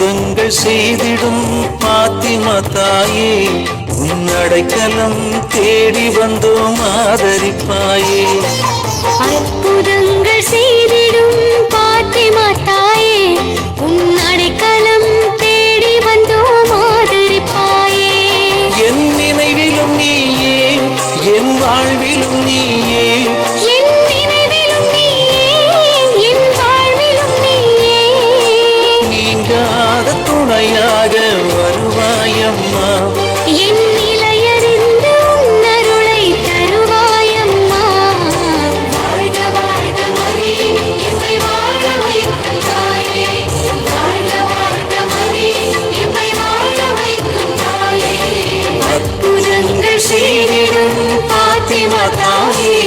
அற்புதங்கள் செய்திடும் பாத்திமா தாயே, உன் அடைக்கலம் தேடி வந்தோம் ஆதரிப்பாயே. அற்புதங்கள் செய்திடும் பாத்திமா தாயே, உன் அடைக்கலம் தேடி வந்தோம் ஆதரிப்பாயே. என் நினைவிலும் நீயே, என் வாழ்விலும் நீயே, என் நினைவிலும் நீயே, என் வாழ்விலும் நீயே. நீங்காத துணையாக வருவாயம்மா. என் நிலையறிந்து உன்னருளை தருவாயம்மா. வாழ்க வாழ்க மரியே, எம்மை வாழ வைக்கும் தாயே. வாழ்க வாழ்க மரியே, எம்மை வாழ வைக்கும் தாயே. அற்புதங்கள் செய்திடும் பாத்திமா தாயே,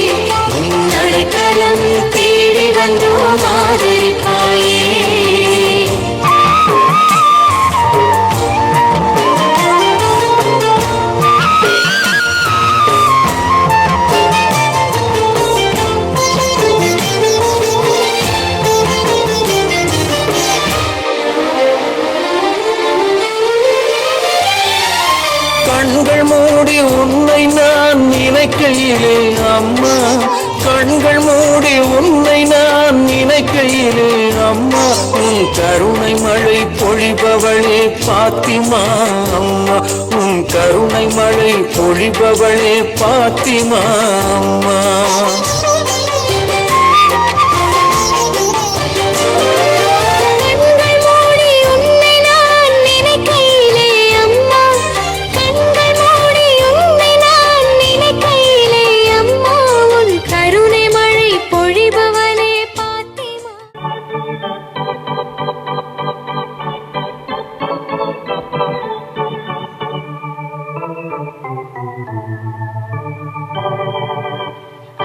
உன் அடைக்கலம் தேடி வந்தோம் ஆதரிப்பாயே. கண்கள் மூடி உன்னை நான் நினைக்கையிலே அம்மா, கண்கள் மூடி உன்னை நான் நினைக்கையிலே அம்மா, உன் கருணை மழை பொழிபவளே பாத்திமா அம்மா, உன் கருணை மழை பொழிபவளே பாத்திமா அம்மா.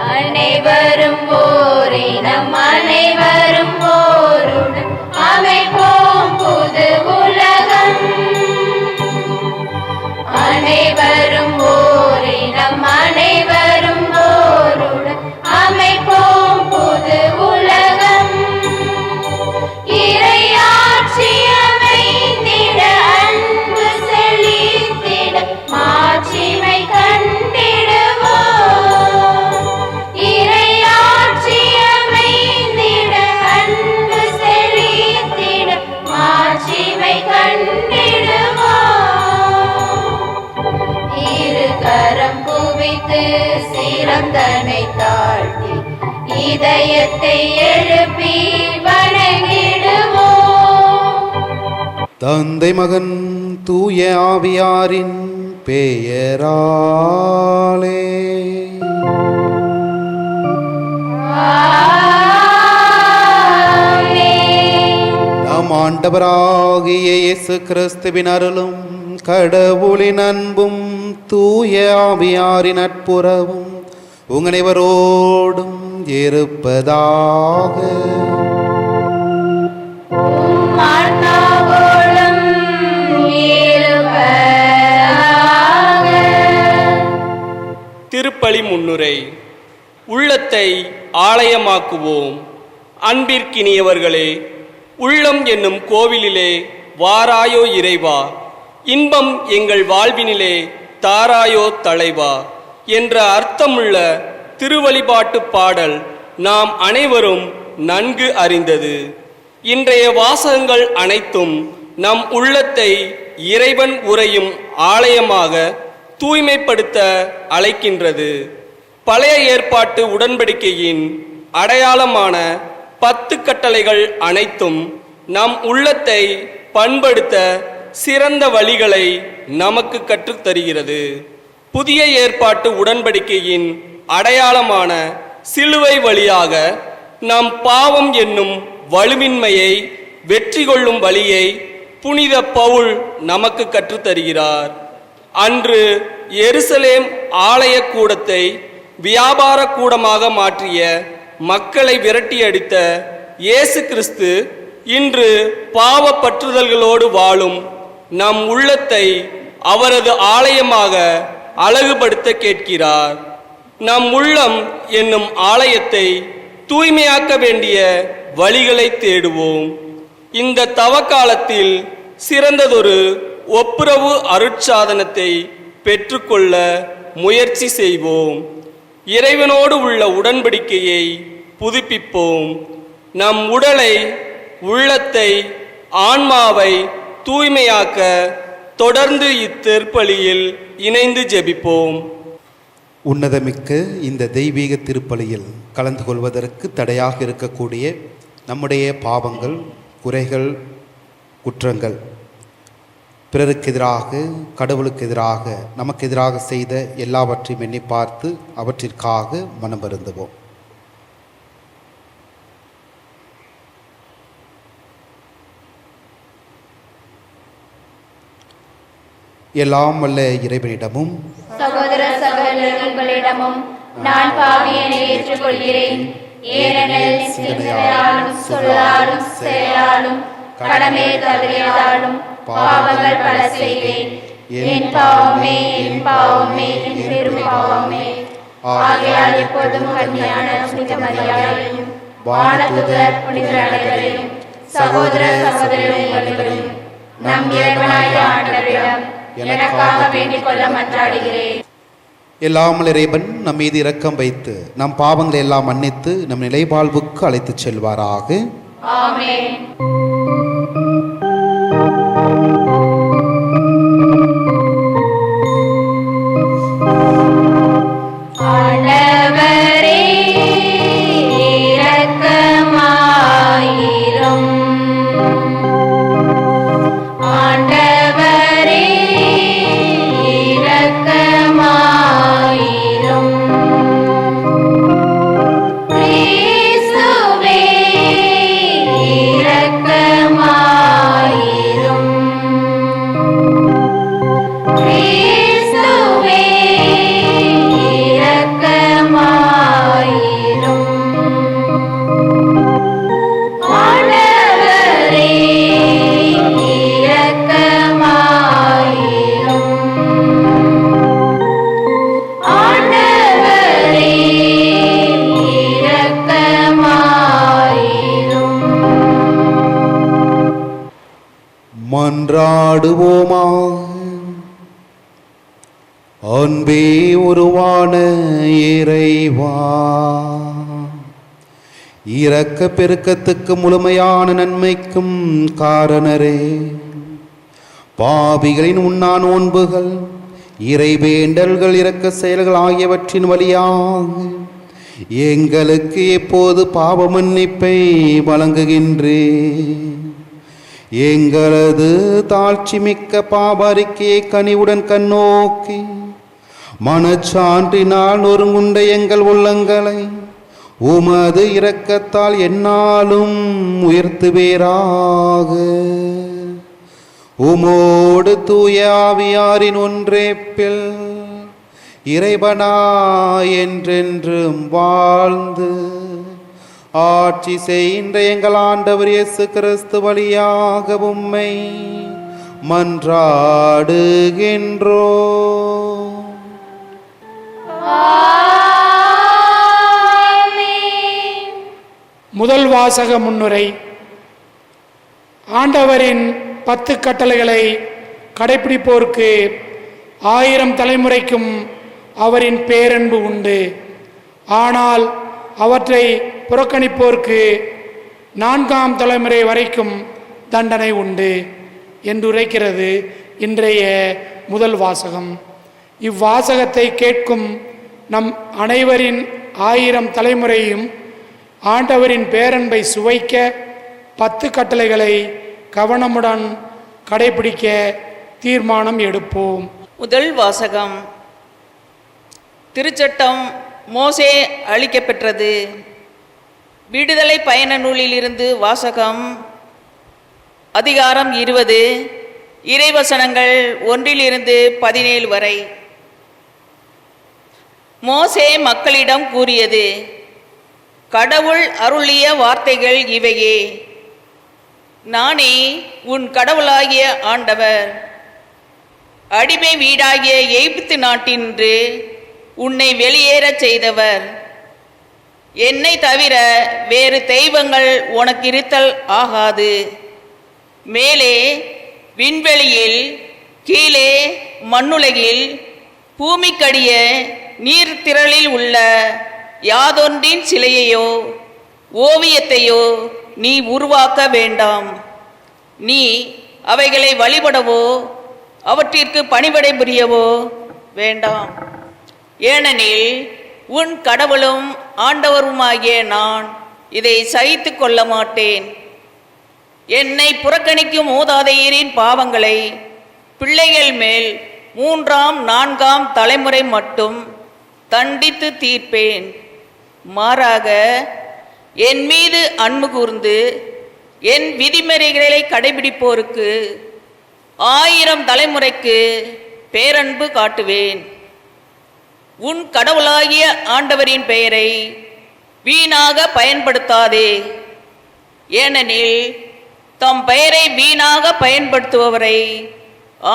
அனைவரும் ஓரினம், அனைவரும் ஓருடன் அமைப்போம் புது உலகம். அனைவரும் ஓரினம், அனைவரும் ஓருடன் அமைப்போம் புது உலகம். இறையாட்சியமை திட அன்பு செழித்திட மாட்சிமை கண்டிடுவோம். சிறந்தனை தாழ்த்தி இதயத்தை எழுப்பி வணங்கிடுவோம். தந்தை மகன் தூய ஆவியாரின் பெயராலே. நம் ஆண்டவராகிய இயேசு கிறிஸ்துவின் அருளும் கடவுளின் அன்பும் தூய ஆவியாரின் நட்புறவும் உங்களைவரோடும் இருப்பதாக. திருப்பலி முன்னுரை. உள்ளத்தை ஆலயமாக்குவோம். அன்பிற்கினியவர்களே, உள்ளம் என்னும் கோவிலிலே வாராயோ இறைவா, இன்பம் எங்கள் வாழ்வினிலே தாராயோ தலைவா என்ற அர்த்தமுள்ள திருவழிபாட்டு பாடல் நாம் அனைவரும் நன்கு அறிந்தது. இன்றைய வாசகங்கள் அனைத்தும் நம் உள்ளத்தை இறைவன் உறையும் ஆலயமாக தூய்மைப்படுத்த அழைக்கின்றது. பழைய ஏற்பாட்டு உடன்படிக்கையின் அடையாளமான 10 கட்டளைகள் அனைத்தும் நம் உள்ளத்தை பண்படுத்த சிறந்த வழிகளை நமக்கு கற்றுத்தருகிறது. புதிய ஏற்பாட்டு உடன்படிக்கையின் அடையாளமான சிலுவை வழியாக நம் பாவம் என்னும் வலுவின்மையை வெற்றி கொள்ளும் வழியை புனித பவுல் நமக்கு கற்றுத்தருகிறார். அன்று எருசலேம் ஆலய கூடத்தை வியாபார கூடமாக மாற்றிய மக்களை விரட்டி அடித்த இயேசு கிறிஸ்து இன்று பாவ பற்றுதல்களோடு வாழும் நம் உள்ளத்தை அவரது ஆலயமாக அழகுபடுத்த கேட்கிறார். நம் உள்ளம் என்னும் ஆலயத்தை தூய்மையாக்க வேண்டிய வழிகளை தேடுவோம். இந்த தவக்காலத்தில் சிறந்ததொரு ஒப்புரவு அருட்சாதனத்தை பெற்றுக்கொள்ள முயற்சி செய்வோம். இறைவனோடு உள்ள உடன்படிக்கையை புதுப்பிப்போம். நம் உடலை, உள்ளத்தை, ஆன்மாவை தூய்மையாக்க தொடர்ந்து இத்திருப்பலியில் இணைந்து ஜெபிப்போம். உன்னதமிக்க இந்த தெய்வீக திருப்பலியில் கலந்து கொள்வதற்கு தடையாக இருக்கக்கூடிய நம்முடைய பாவங்கள், குறைகள், குற்றங்கள், பிறருக்கு எதிராக, கடவுளுக்கு எதிராக, நமக்கு எதிராக செய்த எல்லாவற்றையும் எண்ணி பார்த்து அவற்றிற்காக மனம் வருந்துவோம். எல்லாம் வல்ல இறைவனிடமும் சகோதர சகோதரர்களிடமும் நான் பாவியனை ஏற்றுக்கொள்கிறேன். ஏனெனில் சிந்தனையாலும் சொல்லாலும் செயலாலும் கடமை தவறியதாலும் பாவங்கள் பல செய்தேன். என் பாவமே, என் பாவமே, என் பெரும் பாவமே. ஆகையால் எப்போதும் கன்னியான புனித மரியாதையும் வானதூதர் புனிதர் அனைவரையும் சகோதர சகோதரர்களையும் நம் இறைவனாகிய ஆண்டவரிடம் எனக்காக வேண்டிக் கொள்ள மன்றாடுகிறேன். எல்லாமல் இறைவன் நம் மீது இரக்கம் வைத்து நம் பாவங்களை எல்லாம் மன்னித்து நம் நிலைவாழ்வுக்கு அழைத்துச் செல்வாராக. ஆமென். ஆண்டவரே இரக்கமாயிரும். ஆண்டவரே இரக்கமாயிரும். கிறிஸ்துவே இரக்கமாயிரும். கிறிஸ்துவே இரக்கமாயிரும். ஆண்டவரே இரக்கமாயிரும். ஆண்டவரே இரக்கமாயிரும். மன்றாடுவோமாக. அன்பே உருவான இறைவா, இரக்க பெருக்கத்துக்கு முழுமையான நன்மைக்கும் காரணரே, பாவிகளின் உண்ணா நோன்புகள், இறைவேண்டல்கள், இரக்க செயல்கள் ஆகியவற்றின் வழியாக எங்களுக்கு எப்போது பாவ மன்னிப்பை வழங்குகின்றேன். எங்களது தாழ்ச்சி மிக்க பாவ அறிக்கையை கனிவுடன் கண்ணோக்கி மனச்சான்றினால் நொறுங்குண்ட எங்கள் உள்ளங்களை உமது இரக்கத்தால் எந்நாளும் உயர்த்துவீராக. உமோடு தூய ஆவியாரின் ஒன்றேப்பில் இறைவனா என்றென்றும் வாழ்ந்து ஆட்சி செய்கின்ற எங்கள் ஆண்டவர் இயேசு கிறிஸ்து வழியாக உம்மை மன்றாடுகின்றோம். முதல் வாசக முன்னுரை. ஆண்டவரின் 10 கட்டளைகளை கடைப்பிடிப்போருக்கு 1000 தலைமுறைக்கும் அவரின் பேரன்பு உண்டு. ஆனால் அவற்றை புறக்கணிப்போருக்கு 4ஆம் தலைமுறை வரைக்கும் தண்டனை உண்டு என்று உரைக்கிறது இன்றைய முதல் வாசகம். இவ்வாசகத்தை கேட்கும் நம் அனைவரின் 1000 தலைமுறையும் ஆண்டவரின் பேரன்பை சுவைக்க 10 கட்டளைகளை கவனமுடன் கடைபிடிக்க தீர்மானம் எடுப்போம். முதல் வாசகம். திருச்சட்டம் மோசே அளிக்கப்பெற்றது. விடுதலை பயண நூலிலிருந்து வாசகம். அதிகாரம் 20, இறைவசனங்கள் 1-17 வரை. மோசே மக்களிடம் கூறியது: கடவுள் அருளிய வார்த்தைகள் இவையே. நானே உன் கடவுளாகிய ஆண்டவர். அடிமை வீடாகிய எகிப்து நாட்டினின்று உன்னை வெளியேறச் செய்தவர். என்னை தவிர வேறு தெய்வங்கள் உனக்கு இருத்தல் ஆகாது. மேலே விண்வெளியில், கீழே மண்ணுலகில், பூமிக்கடிய நீர்த்திரளில் உள்ள யாதொன்றின் சிலையையோ ஓவியத்தையோ நீ உருவாக்க வேண்டாம். நீ அவைகளை வழிபடவோ அவற்றிற்கு பணிவிடை புரியவோ வேண்டாம். ஏனெனில் உன் கடவுளும் ஆண்டவருமாகிய நான் இதை சகித்து கொள்ள மாட்டேன். என்னை புறக்கணிக்கும் மூதாதையரின் பாவங்களை பிள்ளைகள் மேல் 3ஆம் 4ஆம் தலைமுறை மட்டும் தண்டித்து தீர்ப்பேன். மாறாக என் மீது அன்பு கூர்ந்து என் விதிமுறைகளை கடைபிடிப்போருக்கு 1000 தலைமுறைக்கு பேரன்பு காட்டுவேன். உன் கடவுளாகிய ஆண்டவரின் பெயரை வீணாக பயன்படுத்தாதே. ஏனெனில் தம் பெயரை வீணாக பயன்படுத்துபவரை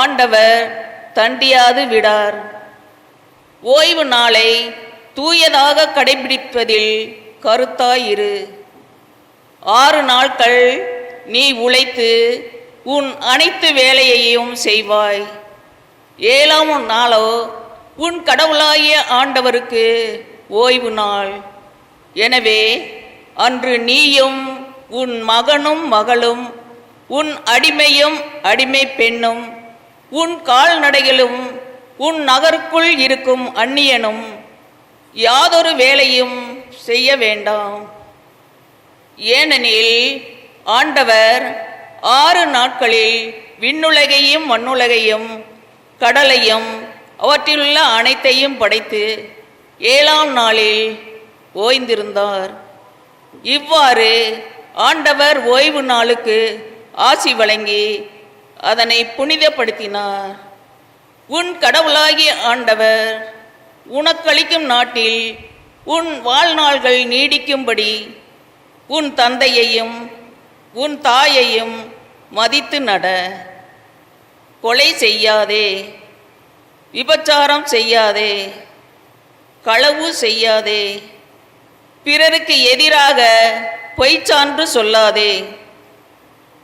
ஆண்டவர் தண்டியாது விடார். ஓய்வு நாளை தூயதாக கடைபிடிப்பதில் கருத்தாயிரு. 6 நாட்கள் நீ உழைத்து உன் அனைத்து வேலையையும் செய்வாய். 7ஆம் நாளோ உன் கடவுளாகிய ஆண்டவருக்கு ஓய்வு நாள். எனவே அன்று நீயும் உன் மகனும் மகளும் உன் அடிமையும் அடிமை பெண்ணும் உன் கால்நடைகளும் உன் நகருக்குள் இருக்கும் அந்நியனும் யாதொரு வேலையும் செய்ய வேண்டாம். ஏனெனில் ஆண்டவர் 6 நாட்களில் விண்ணுலகையும் மண்ணுலகையும் கடலையும் அவற்றிலுள்ள அனைத்தையும் படைத்து 7ஆம் நாளில் ஓய்ந்திருந்தார். இவ்வாறு ஆண்டவர் ஓய்வு நாளுக்கு ஆசி வழங்கி அதனை புனிதப்படுத்தினார். உன் கடவுளாகிய ஆண்டவர் உனக்களிக்கும் நாட்டில் உன் வாழ்நாள்கள் நீடிக்கும்படி உன் தந்தையையும் உன் தாயையும் மதித்து நட. கொலை செய்யாதே, விபச்சாரம் செய்யாதே, களவு செய்யாதே, பிறருக்கு எதிராக பொய்ச்சான்று சொல்லாதே,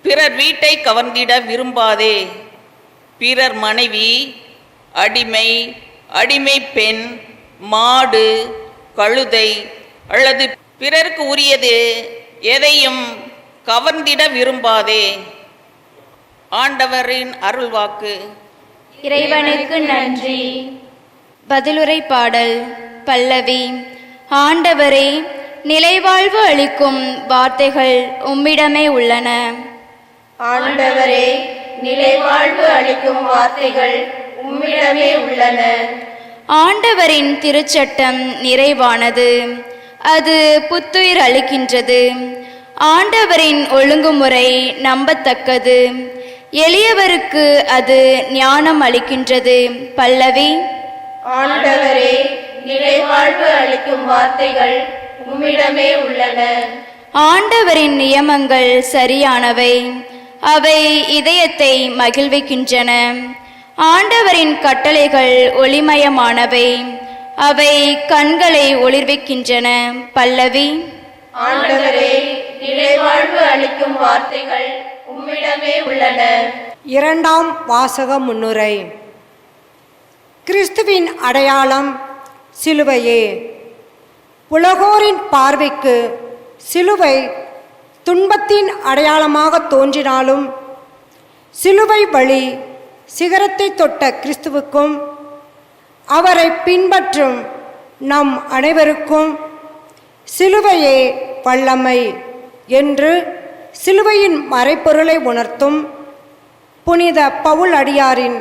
பிறர் வீட்டை கவர்ந்திட விரும்பாதே, பிறர் மனைவி, அடிமை, அடிமை பெண், மாடு, கழுதை அல்லது பிறருக்கு உரியது எதையும் கவர்ந்திட விரும்பாதே. ஆண்டவரின் அருள்வாக்கு. இறைவனுக்கு நன்றி. பதிலுரை பாடல். பல்லவி. ஆண்டவரே, நிலைவாழ்வு அளிக்கும் வார்த்தைகள் உம்மிடமே உள்ளன. ஆண்டவரே, நிலைவாழ்வு அளிக்கும் வார்த்தைகள் உம்மிடமே உள்ளன. ஆண்டவரின் திருச்சட்டம் நிறைவானது, அது புத்துயிர் அளிக்கின்றது. ஆண்டவரின் ஒழுங்குமுறை நம்பத்தக்கது, எளியவருக்கு அது ஞானம் அளிக்கின்றது. பல்லவி. ஆண்டவரே, நிலைவாழ்வு அளிக்கும் வார்த்தைகள் உம்மிடமே உள்ளன. ஆண்டவரின் நியமங்கள் சரியானவை, அவை இதயத்தை மகிழ்விக்கின்றன. ஆண்டவரின் கட்டளைகள் ஒளிமயமானவை, அவை கண்களை ஒளிர்விக்கின்றன. பல்லவி. ஆண்டவரே, நிலைவாழ்வு அளிக்கும் வார்த்தைகள் உம்மிடமே உள்ளன. 2ஆம் வாசக முன்னுரை. கிறிஸ்துவின் அடையாளம் சிலுவையே. உலகோரின் பார்வைக்கு சிலுவை துன்பத்தின் அடையாளமாக தோன்றினாலும், சிலுவை வழி சிகரத்தை தொட்ட கிறிஸ்துவுக்கும் அவரை பின்பற்றும் நம் அனைவருக்கும் சிலுவையே வல்லமை என்று சிலுவையின் மறைப்பொருளை உணர்த்தும் புனித பவுல் அடியாரின்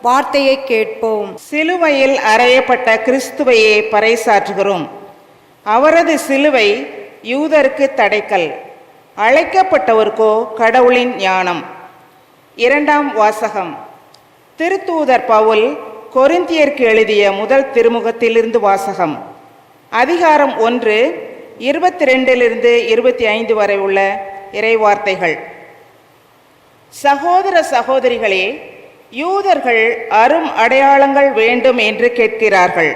வார்த்தையை கேட்போம். சிலுவையில் அறையப்பட்ட கிறிஸ்துவையே பறைசாற்றுகிறோம். அவரது சிலுவை யூதருக்கு தடைக்கல், அழைக்கப்பட்டவர்க்கோ கடவுளின் ஞானம். 2ஆம் வாசகம். திருத்தூதர் பவுல் கொரிந்தியருக்கு எழுதிய முதல் திருமுகத்திலிருந்து வாசகம். அதிகாரம் 1 22 25 வரை உள்ள இறைவார்த்தைகள். சகோதர சகோதரிகளே, யூதர்கள் அரும் அடையாளங்கள் வேண்டும் என்று கேட்கிறார்கள்.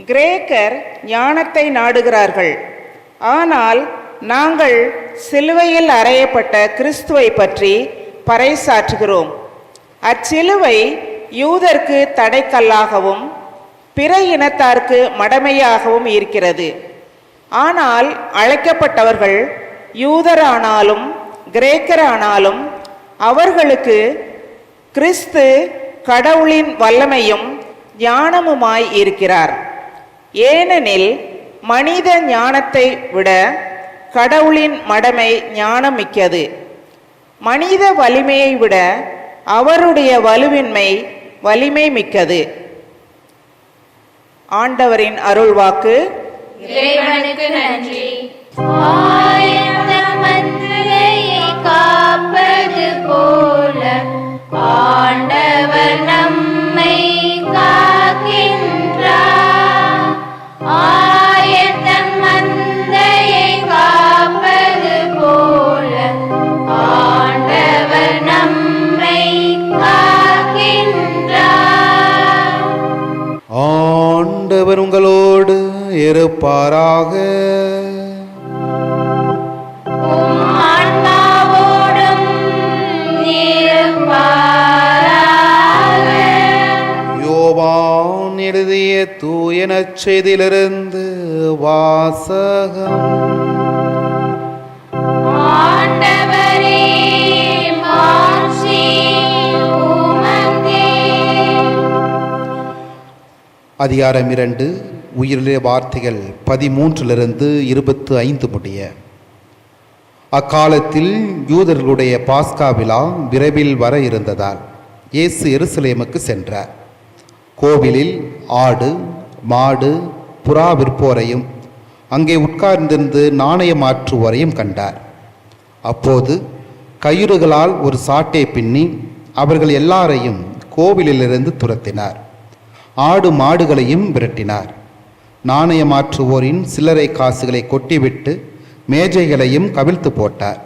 கிரேக்கர் ஞானத்தை நாடுகிறார்கள். ஆனால் நாங்கள் சிலுவையில் அறையப்பட்ட கிறிஸ்துவை பற்றி பறைசாற்றுகிறோம். அச்சிலுவை யூதர்க்கு தடைக்கல்லாகவும் பிற இனத்தார்க்கு மடமையாகவும் இருக்கிறது. ஆனால் அழைக்கப்பட்டவர்கள் யூதரானாலும் கிரேக்கரானாலும் அவர்களுக்கு கிறிஸ்து கடவுளின் வல்லமையும் ஞானமுமாய் இருக்கிறார். ஏனெனில் மனித ஞானத்தை விட கடவுளின் மடமை ஞானம் மிக்கது. மனித வலிமையை விட அவருடைய வலுவின்மை வலிமை மிக்கது. ஆண்டவரின் அருள்வாக்கு. இறைவனுக்கு நன்றி. ஆயத்தம் மந்தையை காப்பது போல ஆண்டவர் நம்மை காக்கின்றார். ஆயத்தம் மந்தையை காப்பது போல ஆண்டவர் நம்மை காக்கின்றார். ஆண்டவர் உங்களோடு இருப்பாராக. உம் ஆன்மாவோடும் இருப்பாராக. யோவான் எழுதிய தூய நற்செய்தியிலிருந்து வாசகம். ஆண்டவரே, மாட்சி உமக்கே. அதிகாரம் 2, உயிரிலே வார்த்தைகள் 13 25 முடிய. அக்காலத்தில் யூதர்களுடைய பாஸ்கா விழா விரைவில் வர இருந்ததால் இயேசு எருசலேமுக்கு சென்றார். கோவிலில் ஆடு, மாடு, புறா விற்போரையும் அங்கே உட்கார்ந்திருந்து நாணயம் மாற்றுவோரையும் கண்டார். அப்போது கயிறுகளால் ஒரு சாட்டை பின்னி அவர்கள் எல்லாரையும் கோவிலிலிருந்து துரத்தினார். ஆடு மாடுகளையும் விரட்டினார். நாணயமாற்றுவோரின் சில்லறை காசுகளை கொட்டிவிட்டு மேஜைகளையும் கவிழ்த்து போட்டார்.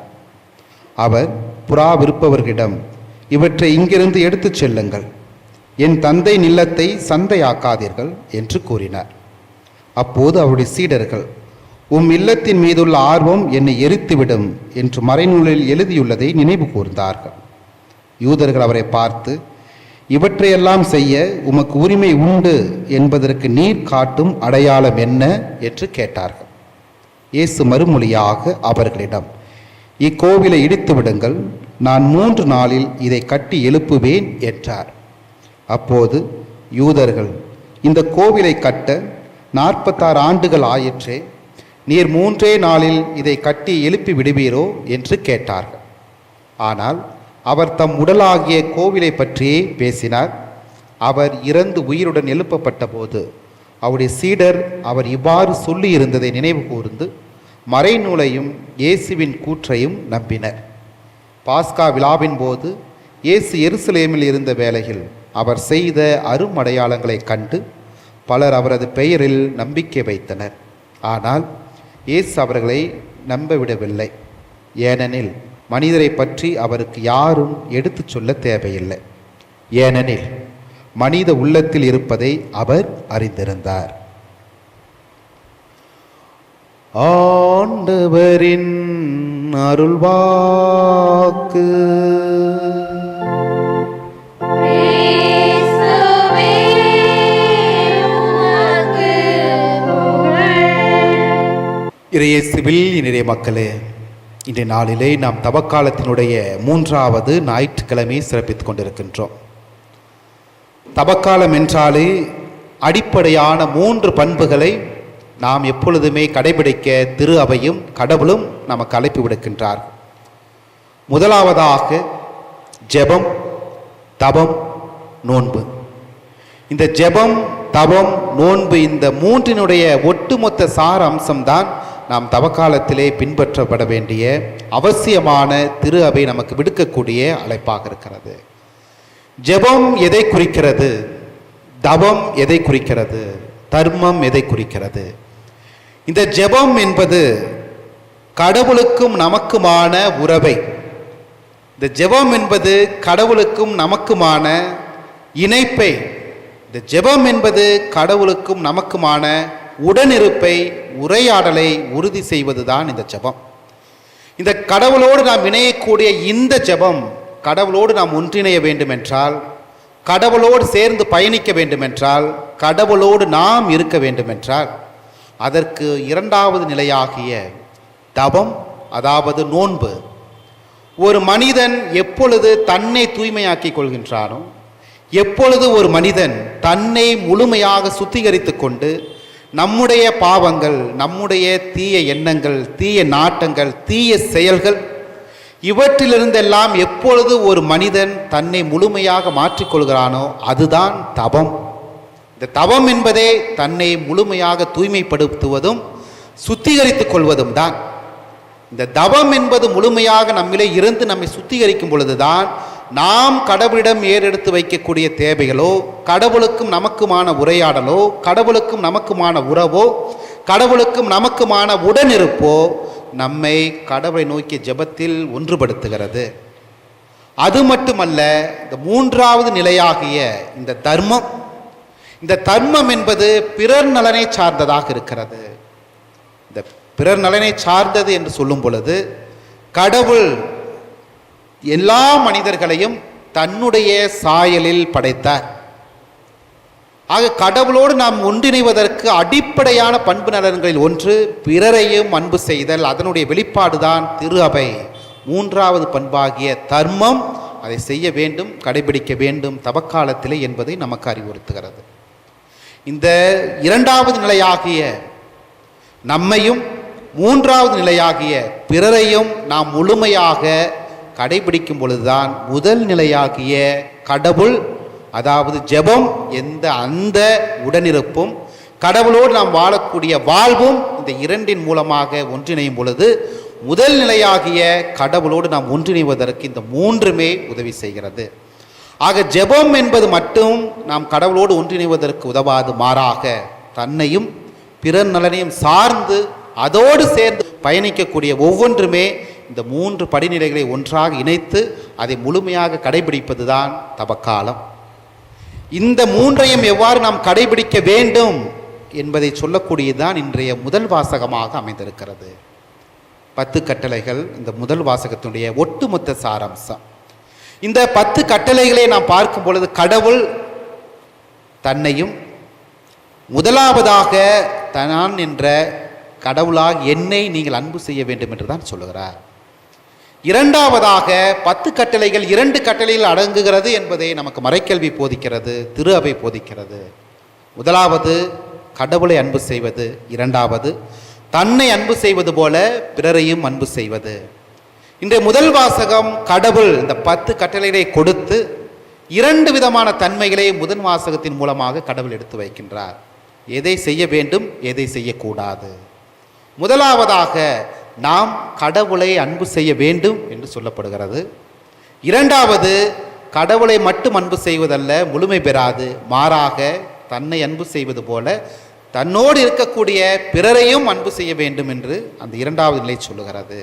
அவர் புறா விற்பவர்களிடம், இவற்றை இங்கிருந்து எடுத்துச் செல்லுங்கள், என் தந்தை நிலத்தை சந்தையாக்காதீர்கள் என்று கூறினார். அப்போது அவருடைய சீடர்கள், உம் இல்லத்தின் மீதுள்ள ஆர்வம் என்னை எரித்துவிடும் என்று மறைநூலில் எழுதியுள்ளதை நினைவு கூர்ந்தார்கள். யூதர்கள் அவரை பார்த்து, இவற்றையெல்லாம் செய்ய உமக்கு உரிமை உண்டு என்பதற்கு நீர் காட்டும் அடையாளம் என்ன என்று கேட்டார்கள். இயேசு மறுமொழியாக அவர்களிடம், இக்கோவிலை இடித்து விடுங்கள், நான் 3 நாளில் இதை கட்டி எழுப்புவேன் என்றார். அப்போது யூதர்கள், இந்த கோவிலை கட்ட 46 ஆண்டுகள் ஆயிற்றே, நீர் 3 நாளில் இதை கட்டி எழுப்பி விடுவீரோ என்று கேட்டார்கள். ஆனால் அவர் தம் உடலாகிய கோவிலை பற்றியே பேசினார். அவர் இறந்து உயிருடன் எழுப்பப்பட்ட போது அவருடைய சீடர் அவர் இவ்வாறு சொல்லி இருந்ததை நினைவு கூர்ந்து மறைநூலையும் இயேசுவின் கூற்றையும் நம்பினர். பாஸ்கா விழாவின் போது இயேசு எருசலேமில் இருந்த வேளையில் அவர் செய்த அருமடையாளங்களை கண்டு பலர் அவரது பெயரில் நம்பிக்கை வைத்தனர். ஆனால் இயேசு அவர்களை நம்பவிடவில்லை. ஏனெனில் மனிதரை பற்றி அவருக்கு யாரும் எடுத்துச் சொல்ல தேவையில்லை. ஏனெனில் மனித உள்ளத்தில் இருப்பதை அவர் அறிந்திருந்தார். ஆண்டவரின் அருள்வாக்கு. இயேசுவே, உமக்கு புகழ். இறையேசுவில் இனிய மக்களே, இன்றைய நாளிலே நாம் தவக்காலத்தினுடைய 3வது ஞாயிற்றுக்கிழமையை சிறப்பித்துக் கொண்டிருக்கின்றோம். தவக்காலம் என்றாலே அடிப்படையான 3 பண்புகளை நாம் எப்பொழுதுமே கடைபிடிக்க திரு அவையும் கடவுளும் நமக்கு அழைப்பு விடுக்கின்றார். முதலாவதாக ஜெபம், தவம், நோன்பு. இந்த ஜெபம், தவம், நோன்பு இந்த 3னுடைய ஒட்டுமொத்த சார அம்சம்தான் நாம் தவக்காலத்திலே பின்பற்றப்பட வேண்டிய அவசியமான திரு அவை நமக்கு விடுக்கக்கூடிய அழைப்பாக இருக்கிறது. ஜெபம் எதை குறிக்கிறது? தவம் எதை குறிக்கிறது? தர்மம் எதை குறிக்கிறது? இந்த ஜெபம் என்பது கடவுளுக்கும் நமக்குமான உறவை, இந்த ஜெபம் என்பது கடவுளுக்கும் நமக்குமான இணைப்பை, இந்த ஜெபம் என்பது கடவுளுக்கும் நமக்குமான உடனிருப்பை, உரையாடலை உறுதி செய்வதுதான் இந்த ஜெபம். இந்த கடவுளோடு நாம் இணையக்கூடிய இந்த ஜெபம் கடவுளோடு நாம் ஒன்றிணைய வேண்டுமென்றால், கடவுளோடு சேர்ந்து பயணிக்க வேண்டுமென்றால், கடவுளோடு நாம் இருக்க வேண்டுமென்றால், அதற்கு இரண்டாவது நிலையாகிய தவம், அதாவது நோன்பு. ஒரு மனிதன் எப்பொழுது தன்னை தூய்மையாக்கிக் கொள்கின்றானோ, எப்பொழுது ஒரு மனிதன் தன்னை முழுமையாக சுத்திகரித்து கொண்டு நம்முடைய பாவங்கள், நம்முடைய தீய எண்ணங்கள், தீய நாட்டங்கள், தீய செயல்கள் இவற்றிலிருந்தெல்லாம் எப்பொழுது ஒரு மனிதன் தன்னை முழுமையாக மாற்றிக்கொள்கிறானோ அதுதான் தவம். இந்த தவம் என்பதே தன்னை முழுமையாக தூய்மைப்படுத்துவதும் சுத்திகரித்துக் கொள்வதும் தான். இந்த தவம் என்பது முழுமையாக நம்மிலே இருந்து நம்மை சுத்திகரிக்கும் பொழுதுதான் நாம் கடவுளிடம் ஏறெடுத்து வைக்கக்கூடிய தேவைகளோ, கடவுளுக்கும் நமக்குமான உரையாடலோ, கடவுளுக்கும் நமக்குமான உறவோ, கடவுளுக்கும் நமக்குமான உடனிருப்போ நம்மை கடவுளை நோக்கிய ஜெபத்தில் ஒன்றுபடுத்துகிறது. அது மட்டுமல்ல, இந்த மூன்றாவது நிலையாகிய இந்த தர்மம், இந்த தர்மம் என்பது பிறர் நலனை சார்ந்ததாக இருக்கிறது. இந்த பிறர் நலனை சார்ந்தது என்று சொல்லும் பொழுது, கடவுள் எல்லா மனிதர்களையும் தன்னுடைய சாயலில் படைத்தார். ஆக கடவுளோடு நாம் ஒன்றிணைவதற்கு அடிப்படையான பண்பு நலன்களில் ஒன்று பிறரையும் அன்பு செய்தல். அதனுடைய வெளிப்பாடுதான் திரு அவை மூன்றாவது பண்பாகிய தர்மம். அதை செய்ய வேண்டும், கடைபிடிக்க வேண்டும் தவக்காலத்திலே என்பதை நமக்கு அறிவுறுத்துகிறது. இந்த இரண்டாவது நிலையாகிய நம்மையும், மூன்றாவது நிலையாகிய பிறரையும் நாம் முழுமையாக கடைபிடிக்கும் பொழுதுதான் முதல் நிலையாகிய கடவுள், அதாவது ஜெபம் அந்த உடனிருப்பும், கடவுளோடு நாம் வாழக்கூடிய வாழ்வும் இந்த இரண்டின் மூலமாக ஒன்றிணையும் பொழுது முதல் நிலையாகிய கடவுளோடு நாம் ஒன்றிணைவதற்கு இந்த மூன்றுமே உதவி செய்கிறது. ஆக ஜெபம் என்பது மட்டும் நாம் கடவுளோடு ஒன்றிணைவதற்கு உதவாது. மாறாக தன்னையும் பிறர் நலனையும் சார்ந்து அதோடு சேர்ந்து பயணிக்கக்கூடிய ஒவ்வொன்றுமே இந்த மூன்று படிநிலைகளை ஒன்றாக இணைத்து அதை முழுமையாக கடைபிடிப்பது தான் தவக்காலம். இந்த மூன்றையும் எவ்வாறு நாம் கடைபிடிக்க வேண்டும் என்பதை சொல்லக்கூடியதுதான் இன்றைய முதல் வாசகமாக அமைந்திருக்கிறது. 10 கட்டளைகள் இந்த முதல் வாசகத்தினுடைய ஒட்டுமொத்த சாராம்சம். இந்த 10 கட்டளைகளை நாம் பார்க்கும் பொழுது கடவுள் தன்னையும், முதலாவதாக தான் என்ற கடவுளாக என்னை நீங்கள் அன்பு செய்ய வேண்டும் என்று தான் சொல்லுகிறார். இரண்டாவதாக 10 கட்டளைகள் 2 கட்டளையில் அடங்குகிறது என்பதை நமக்கு மறைக்கல்வி போதிக்கிறது, திரு அவை போதிக்கிறது. முதலாவது கடவுளை அன்பு செய்வது, இரண்டாவது தன்னை அன்பு செய்வது போல பிறரையும் அன்பு செய்வது. இன்றைய முதல் வாசகம் கடவுள் இந்த 10 கட்டளைகளை கொடுத்து 2 விதமான தன்மைகளை முதல் வாசகத்தின் மூலமாக கடவுள் எடுத்து வைக்கின்றார். எதை செய்ய வேண்டும், எதை செய்யக்கூடாது. முதலாவதாக நாம் கடவுளை அன்பு செய்ய வேண்டும் என்று சொல்லப்படுகிறது. இரண்டாவது, கடவுளை மட்டும் அன்பு செய்வதல்ல, முழுமை பெறாது, மாறாக தன்னை அன்பு செய்வது போல தன்னோடு இருக்கக்கூடிய பிறரையும் அன்பு செய்ய வேண்டும் என்று அந்த இரண்டாவது நிலை சொல்லுகிறது.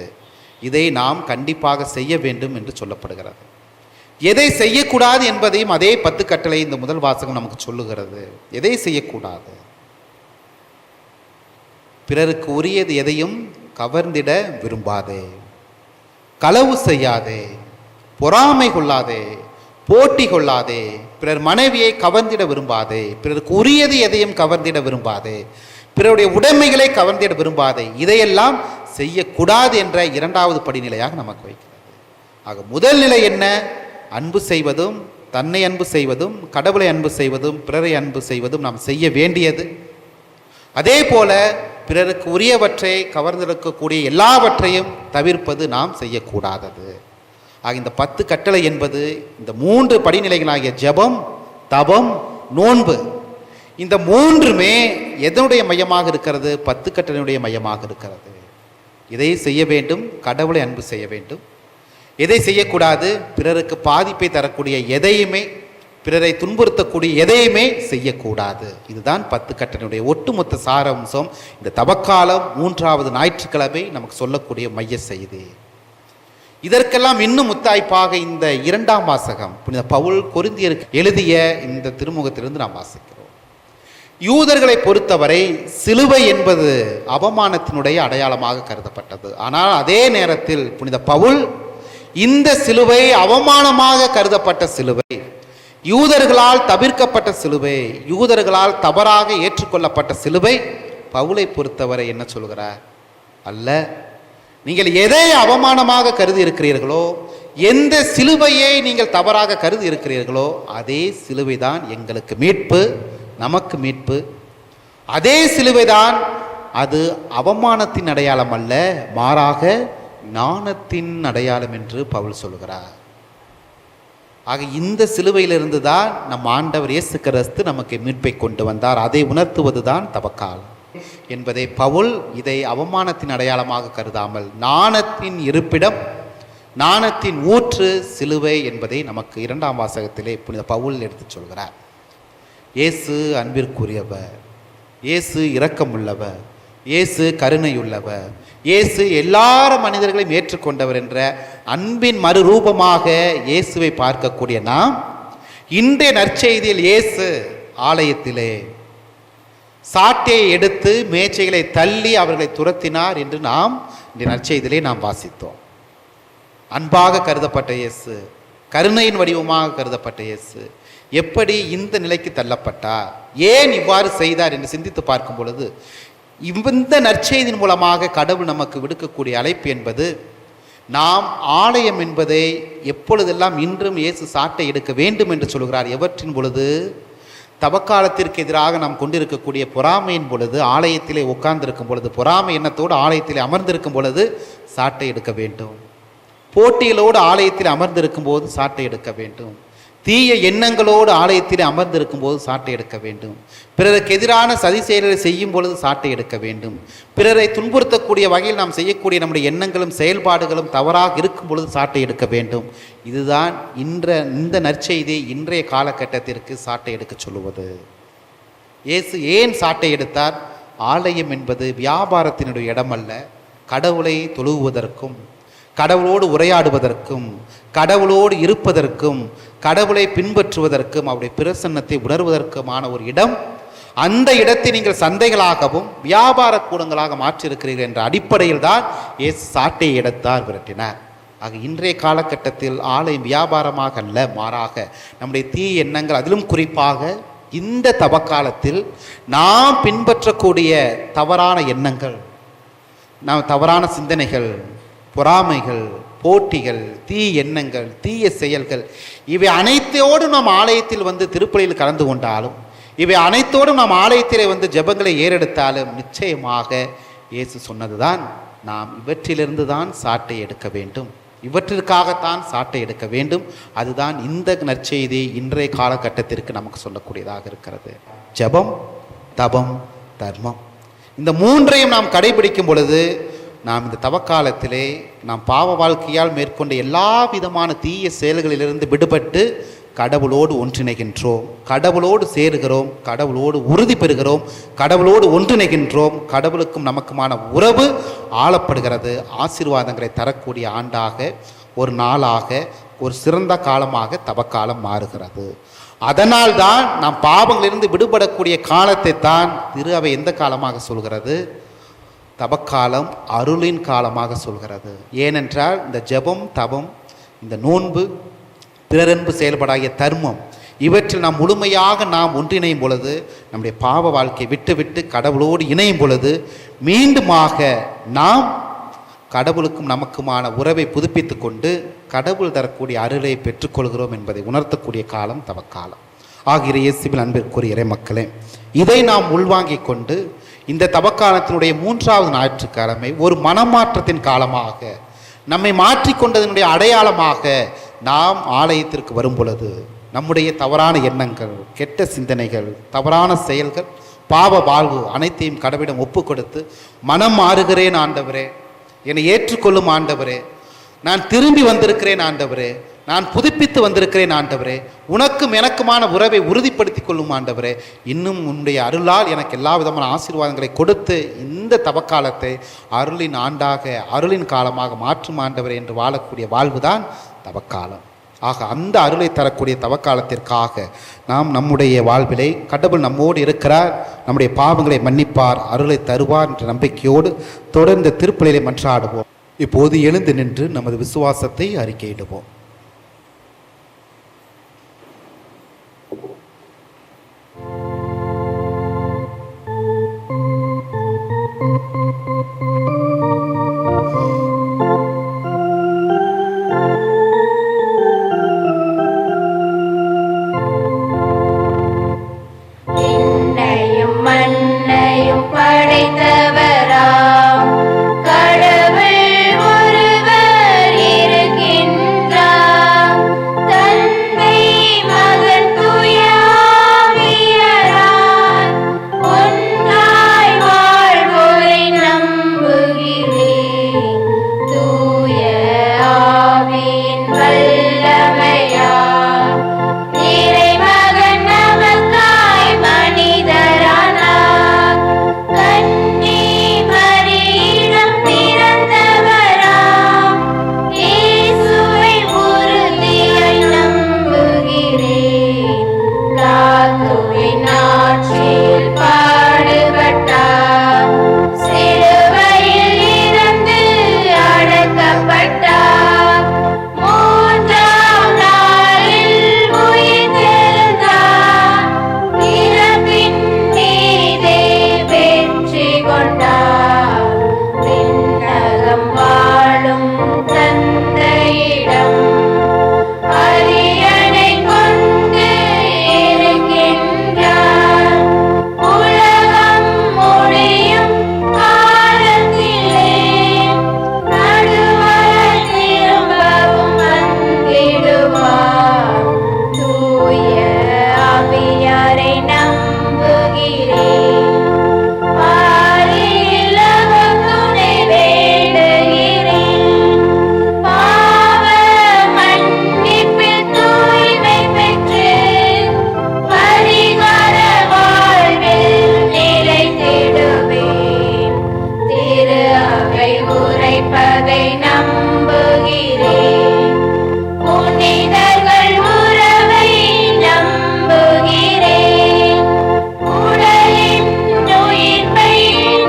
இதை நாம் கண்டிப்பாக செய்ய வேண்டும் என்று சொல்லப்படுகிறது. எதை செய்யக்கூடாது என்பதையும் அதே 10 கட்டளை இந்த முதல் வாசகம் நமக்கு சொல்லுகிறது. எதை செய்யக்கூடாது? பிறருக்கு உரியது எதையும் கவர்ந்திட விரும்பாதே, களவு செய்யாதே, பொறாமை கொள்ளாதே, போட்டி கொள்ளாதே, பிறர் மனைவியை கவர்ந்திட விரும்பாதே, பிறருக்கு உரியது எதையும் கவர்ந்திட விரும்பாதே, பிறருடைய உடைமைகளை கவர்ந்திட விரும்பாதே. இதையெல்லாம் செய்யக்கூடாது என்ற இரண்டாவது படிநிலையாக நமக்கு வைக்கிறது. ஆக முதல் நிலை என்ன? அன்பு செய்வதும், தன்னை அன்பு செய்வதும், கடவுளை அன்பு செய்வதும், பிறரை அன்பு செய்வதும் நாம் செய்ய வேண்டியது. அதே போல பிறருக்கு உரியவற்றை கவர்ந்திருக்கக்கூடிய எல்லாவற்றையும் தவிர்ப்பது நாம் செய்யக்கூடாதது. ஆக இந்த 10 கட்டளை என்பது இந்த 3 படிநிலைகளாகிய ஜெபம், தவம், நோன்பு, இந்த மூன்றுமே எதனுடைய மையமாக இருக்கிறது? 10 கட்டளையுடைய மையமாக இருக்கிறது. இதை செய்ய வேண்டும், கடவுளை அன்பு செய்ய வேண்டும். எதை செய்யக்கூடாது? பிறருக்கு பாதிப்பை தரக்கூடிய எதையுமே, பிறரை துன்புறுத்தக்கூடிய எதையுமே செய்யக்கூடாது. இதுதான் 10 கட்டளையுடைய ஒட்டுமொத்த சாராம்சம். இந்த தவக்காலம் 3வது ஞாயிற்றுக்கிழமை நமக்கு சொல்லக்கூடிய மைய செய்தி. இதற்கெல்லாம் இன்னும் முத்தாய்ப்பாக இந்த 2ஆம் வாசகம் புனித பவுல் கொரிந்தியருக்கு எழுதிய இந்த திருமுகத்திலிருந்து நாம் வாசிக்கிறோம். யூதர்களை பொறுத்தவரை சிலுவை என்பது அவமானத்தினுடைய அடையாளமாக கருதப்பட்டது. ஆனால் அதே நேரத்தில் புனித பவுல் இந்த சிலுவை அவமானமாக கருதப்பட்ட சிலுவை, யூதர்களால் தவிர்க்கப்பட்ட சிலுவை, யூதர்களால் தவறாக ஏற்றுக்கொள்ளப்பட்ட சிலுவை பவுலை பொறுத்தவரை என்ன சொல்கிறார்? அல்ல, நீங்கள் எதை அவமானமாக கருதி இருக்கிறீர்களோ, எந்த சிலுவையை நீங்கள் தவறாக கருதி இருக்கிறீர்களோ, அதே சிலுவைதான் எங்களுக்கு மீட்பு, நமக்கு மீட்பு. அதே சிலுவைதான், அது அவமானத்தின் அடையாளம் அல்ல, மாறாக ஞானத்தின் அடையாளம் என்று பவுல் சொல்கிறார். ஆக இந்த சிலுவையிலிருந்து தான் நம் ஆண்டவர் இயேசு கிறிஸ்து நமக்கு மீட்பை கொண்டு வந்தார். அதை உணர்த்துவது தான் தவக்காலம் என்பதை பவுல் இதை அவமானத்தின் அடையாளமாக கருதாமல் ஞானத்தின் இருப்பிடம், ஞானத்தின் ஊற்று சிலுவை என்பதை நமக்கு 2ஆம் வாசகத்திலே புனித பவுல் எடுத்து சொல்கிறார். இயேசு அன்பிற்குரியவர், இயேசு இரக்கமுள்ளவர், இயேசு கருணையுள்ளவர், இயேசு எல்லார மனிதர்களையும் ஏற்றுக்கொண்டவர் என்ற அன்பின் மறுரூபமாக இயேசுவை பார்க்கக்கூடிய நாம் இன்றைய நற்செய்தியில் இயேசு ஆலயத்திலே சாட்டையை எடுத்து மேச்சைகளை தள்ளி அவர்களை துரத்தினார் என்று நாம் இந்த நற்செய்தியிலே நாம் வாசித்தோம். அன்பாக கருதப்பட்ட இயேசு, கருணையின் வடிவமாக கருதப்பட்ட இயேசு எப்படி இந்த நிலைக்கு தள்ளப்பட்டார், ஏன் இவ்வாறு செய்தார் என்று சிந்தித்து பார்க்கும் பொழுது இந்த நற்செய்தியின் மூலமாக கடவுள் நமக்கு விடுக்கக்கூடிய அழைப்பு என்பது, நாம் ஆலயம் என்பதை எப்பொழுதெல்லாம் இன்றும் இயேசு சாட்டை எடுக்க வேண்டும் என்று சொல்கிறார். எவற்றின் பொழுது? தவக்காலத்திற்கு எதிராக நாம் கொண்டிருக்கக்கூடிய பொறாமையின் பொழுது, ஆலயத்திலே உட்கார்ந்திருக்கும் பொழுது, பொறாமை எண்ணத்தோடு ஆலயத்திலே அமர்ந்திருக்கும் பொழுது சாட்டை எடுக்க வேண்டும். போட்டிகளோடு ஆலயத்தில் அமர்ந்திருக்கும் போது சாட்டை எடுக்க வேண்டும். தீய எண்ணங்களோடு ஆலயத்தில் அமர்ந்திருக்கும் போது சாட்டை எடுக்க வேண்டும். பிறருக்கு எதிரான சதி செயல்களை செய்யும் பொழுது சாட்டை எடுக்க வேண்டும். பிறரை துன்புறுத்தக்கூடிய வகையில் நாம் செய்யக்கூடிய நம்முடைய எண்ணங்களும் செயல்பாடுகளும் தவறாக இருக்கும் பொழுது சாட்டை எடுக்க வேண்டும். இதுதான் இந்த நற்செய்தி இன்றைய காலகட்டத்திற்கு சாட்டை எடுக்க சொல்லுவது. இயேசு ஏன் சாட்டை எடுத்தார்? ஆலயம் என்பது வியாபாரத்தினுடைய இடமல்ல, கடவுளை தொழுவதற்கும், கடவுளோடு உரையாடுவதற்கும், கடவுளோடு இருப்பதற்கும், கடவுளை பின்பற்றுவதற்கும், அவருடைய பிரசன்னத்தை உணர்வதற்குமான ஒரு இடம். அந்த இடத்தை நீங்கள் சந்தைகளாகவும் வியாபார கூடங்களாக மாற்றியிருக்கிறீர்கள் என்ற அடிப்படையில் தான் இயேசு சாட்டையை எடுத்தார், விரட்டினார். ஆக இன்றைய காலகட்டத்தில் ஆலயம் வியாபாரமாக அல்ல, மாறாக நம்முடைய தீய எண்ணங்கள், அதிலும் குறிப்பாக இந்த தவக்காலத்தில் நாம் பின்பற்றக்கூடிய தவறான எண்ணங்கள், நாம் தவறான சிந்தனைகள், பொறாமைகள், போட்டிகள், தீய எண்ணங்கள், தீய செயல்கள், இவை அனைத்தோடு நாம் ஆலயத்தில் வந்து திருப்பலியில் கலந்து கொண்டாலும், இவை அனைத்தோடும் நாம் ஆலயத்திலே வந்து ஜெபங்களை ஏறெடுத்தாலும், நிச்சயமாக இயேசு சொன்னதுதான், நாம் இவற்றிலிருந்து தான் சாட்டை எடுக்க வேண்டும், இவற்றிற்காகத்தான் சாட்டை எடுக்க வேண்டும். அதுதான் இந்த நற்செய்தி இன்றைய காலகட்டத்திற்கு நமக்கு சொல்லக்கூடியதாக இருக்கிறது. ஜெபம், தபம், தர்மம், இந்த மூன்றையும் நாம் கடைபிடிக்கும் பொழுது நாம் இந்த தவக்காலத்திலே நாம் பாவ வாழ்க்கையால் மேற்கொண்ட எல்லா விதமான தீய செயல்களிலிருந்து விடுபட்டு கடவுளோடு ஒன்றிணைகின்றோம், கடவுளோடு சேருகிறோம், கடவுளோடு உறுதி பெறுகிறோம், கடவுளோடு ஒன்றிணைகின்றோம். கடவுளுக்கும் நமக்குமான உறவு ஆளப்படுகிறது. ஆசீர்வாதங்களை தரக்கூடிய ஆண்டாக, ஒரு நாளாக, ஒரு சிறந்த காலமாக தவக்காலம் மாறுகிறது. அதனால் தான் நாம் பாவங்களிலிருந்து விடுபடக்கூடிய காலத்தை தான் திரு அவை எந்த காலமாக சொல்கிறது? தவக்காலம் அருளின் காலமாக சொல்கிறது. ஏனென்றால் இந்த ஜெபம், தபம், இந்த நோன்பு, பிறரன்பு செயல்படாகிய தர்மம், இவற்றில் நாம் முழுமையாக நாம் ஒன்றிணையும் பொழுது, நம்முடைய பாவ வாழ்க்கை விட்டு கடவுளோடு இணையும் பொழுது, மீண்டுமாக நாம் கடவுளுக்கும் நமக்குமான உறவை புதுப்பித்து கொண்டு கடவுள் தரக்கூடிய அருளை பெற்றுக்கொள்கிறோம் என்பதை உணர்த்தக்கூடிய காலம் தவக்காலம். ஆகிய இயேசுவின் அன்பிற்குரிய இறை மக்களே, இதை நாம் உள்வாங்கிக் கொண்டு இந்த தவக்காலத்தினுடைய 3வது ஞாயிற்றுக்கிழமை ஒரு மனமாற்றத்தின் காலமாக, நம்மை மாற்றிக்கொண்டதனுடைய அடையாளமாக நாம் ஆலயத்திற்கு வரும் பொழுது நம்முடைய தவறான எண்ணங்கள், கெட்ட சிந்தனைகள், தவறான செயல்கள், பாவ வாழ்வு அனைத்தையும் கடவுளிடம் ஒப்பு கொடுத்து, மனம் மாறுகிறேன் ஆண்டவரே, என்னை ஏற்றுக்கொள்ளும் ஆண்டவரே, நான் திரும்பி வந்திருக்கிறேன் ஆண்டவரே, நான் புதுப்பித்து வந்திருக்கிறேன் ஆண்டவரே, உனக்கும் எனக்குமான உறவை உறுதிப்படுத்திக் கொள்ளும் ஆண்டவரே, இன்னும் உன்னுடைய அருளால் எனக்கு எல்லா விதமான ஆசீர்வாதங்களை கொடுத்து இந்த தவக்காலத்தை அருளின் ஆண்டாக, அருளின் காலமாக மாற்றும் ஆண்டவரே என்று வாழக்கூடிய வாழ்வுதான் தவக்காலம். ஆக அந்த அருளை தரக்கூடிய தவக்காலத்திற்காக நாம் நம்முடைய வாழ்விலை கடவுள் நம்மோடு இருக்கிறார், நம்முடைய பாவங்களை மன்னிப்பார், அருளை தருவார் என்ற நம்பிக்கையோடு தொடர்ந்து திருப்பலியை மன்றாடுவோம். இப்போது எழுந்து நின்று நமது விசுவாசத்தை அறிக்கையிடுவோம். விண்ணையும் மண்ணையும் படைத்தவராம் கடவுள் ஒருவர் இருக்கின்றார். தந்தை மகன் தூய ஆவியராய் ஒன்றாய் வாழ்வோரை நம்புகிறேன். தூய ஆவியின் வல்லமையால் இறைமகன் நமக்காய் மனிதரானார். கன்னி மரியிடம் பிறந்தவராம் இயேசுவை உறுதியாய் நம்புகிறேன். பிலாத்துவின் ஆட்சியில் பாடுபட்டார். சிலுவையில் இறந்து அடக்கப்பட்டார். மூன்றாம் நாளில் உயிர்த்தெழுந்தார். இறப்பின் மீதே வெற்றி கொண்டார். விண்ணகம் வாழும் தந்தையிடம் அரியணை கொண்டு இருக்கின்றார். உலகம் முடியும் காலத்திலே நடுவர் திரும்பவும் வந்திடுவார். தூய ஆவியாரை நம்புகிறேன். பாரிலகம் துணை வேண்டுகிறேன். பாவ மன்னிப்பில் தூய்மை பெற்று பரிகார வாழ்வில் நிலைத்திடுவேன். திரு அவை உரைப்பதை நம்புகிறேன். புனிதர்கள் உறவை நம்புகிறேன். உடலின் உயிர்ப்பை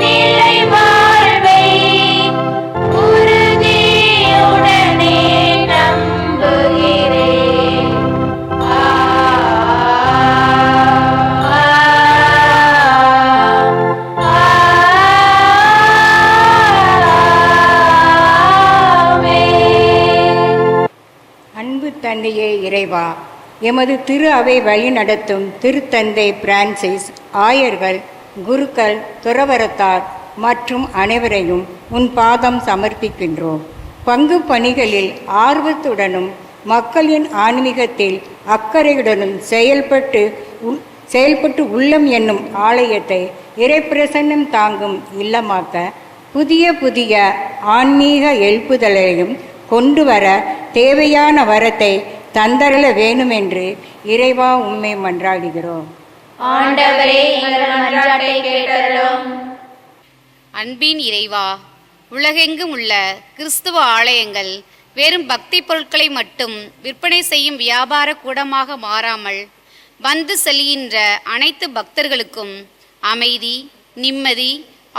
நிலை வாழ்வை உறுதியுடனே நம்புகிறேன். ஆமென். அன்பு தந்தையே இறைவா, எமது திரு அவை வழிநடத்தும் திருத்தந்தை பிரான்சிஸ், ஆயர்கள், குருக்கள், துறவரத்தார் மற்றும் அனைவரையும் உன் பாதம் சமர்ப்பிக்கின்றோம். பங்கு பணிகளில் ஆர்வத்துடனும் மக்களின் ஆன்மீகத்தில் அக்கறையுடனும் செயல்பட்டு உள்ளம் என்னும் ஆலயத்தை இறைப்பிரசன்னம் தாங்கும் இல்லமாக்க புதிய புதிய ஆன்மீக எழுப்புதலையும் கொண்டு வர தேவையான வரத்தை தந்தருள வேண்டுமென்று இறைவா உம்மை மன்றாடுகிறோம். ஆண்டவரே எங்கள் மன்றாட்டை கேட்டருளும். அன்பின் இறைவா, உலகெங்கும் உள்ள கிறிஸ்துவ ஆலயங்கள் வெறும் பக்தி பொருட்களை மட்டும் விற்பனை செய்யும் வியாபார கூடமாக மாறாமல் வந்து செல்கின்ற அனைத்து பக்தர்களுக்கும் அமைதி, நிம்மதி,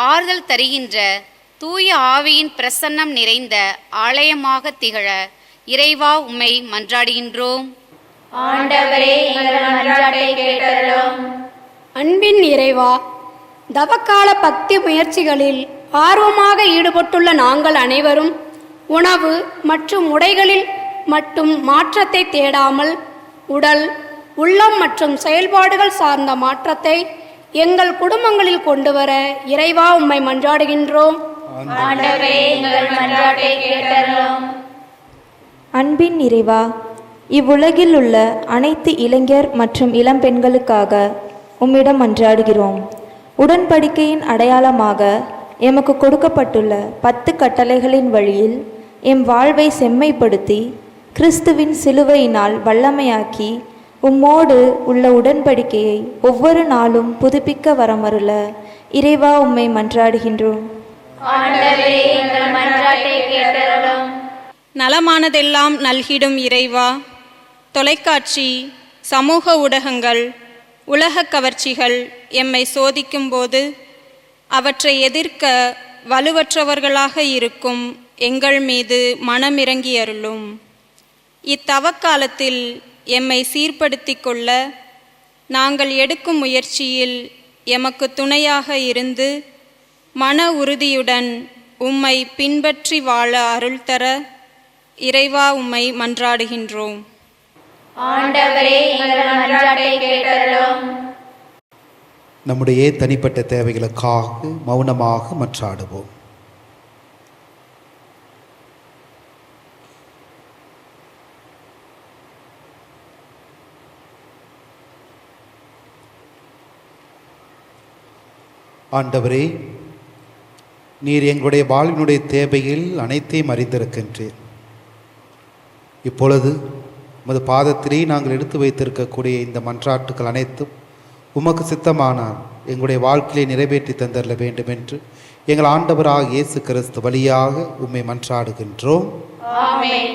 ஆறுதல் தருகின்ற தூய ஆவியின் பிரசன்னம் நிறைந்த ஆலயமாக திகழ இறைவா உம்மை மன்றாடுகின்றோம். ஆண்டவரே எங்கள் மன்றாட்டை கேட்டருளும். அன்பின் இறைவா, தவக்கால பக்தி முயற்சிகளில் ஆர்வமாக ஈடுபட்டுள்ள நாங்கள் அனைவரும் உணவு மற்றும் உடைகளில் மட்டும் மாற்றத்தை தேடாமல் உடல், உள்ளம் மற்றும் செயல்பாடுகள் சார்ந்த மாற்றத்தை எங்கள் குடும்பங்களில் கொண்டு வர இறைவா உம்மை மன்றாடுகின்றோம். ஆண்டவரே எங்கள் மன்றாட்டை கேட்டருளும். அன்பின் இறைவா, இவ்வுலகில் உள்ள அனைத்து இளைஞர் மற்றும் இளம்பெண்களுக்காக உம்மிடம் மன்றாடுகிறோம். உடன்படிக்கையின் அடையாளமாக எமக்கு கொடுக்கப்பட்டுள்ள 10 கட்டளைகளின் வழியில் எம் வாழ்வை செம்மைப்படுத்தி கிறிஸ்துவின் சிலுவையினால் வல்லமையாக்கி உம்மோடு உள்ள உடன்படிக்கையை ஒவ்வொரு நாளும் புதுப்பிக்க வரமருள இறைவா உம்மை மன்றாடுகின்றோம். ஆண்டவரே எங்கள் மன்றாட்டை கேட்டருளும். நலமானதெல்லாம் நல்கிடும் இறைவா, தொலைக்காட்சி, சமூக ஊடகங்கள், உலக கவர்ச்சிகள் எம்மை சோதிக்கும்போது அவற்றை எதிர்க்க வலுவற்றவர்களாக இருக்கும் எங்கள் மீது மனமிறங்கி அருளும். இத்தவக்காலத்தில் எம்மை சீர்படுத்திக் கொள்ள நாங்கள் எடுக்கும் முயற்சியில் எமக்கு துணையாக இருந்து மன உறுதியுடன் உம்மை பின்பற்றி வாழ அருள் தர இறைவா உம்மை மன்றாடுகின்றோம். ஆண்டவரே எங்கள் மன்றாட்டை கேட்டருளும். நம்முடைய தனிப்பட்ட தேவைகளுக்காக மௌனமாக மன்றாடுவோம். ஆண்டவரே, நீர் எங்களுடைய வாழ்வினுடைய தேவையில் அனைத்தையும் அறிந்திருக்கின்றீர். இப்பொழுது உமது பாதத்திலே நாங்கள் எடுத்து வைத்திருக்கக்கூடிய இந்த மன்றாட்டுக்கள் அனைத்தும் உமக்கு சித்தமானால் எங்களுடைய வாழ்க்கையை நிறைவேற்றி தந்தரல வேண்டும் என்று எங்கள் ஆண்டவராக இயேசு கிறிஸ்து வழியாக உம்மை மன்றாடுகின்றோம். ஆமென்.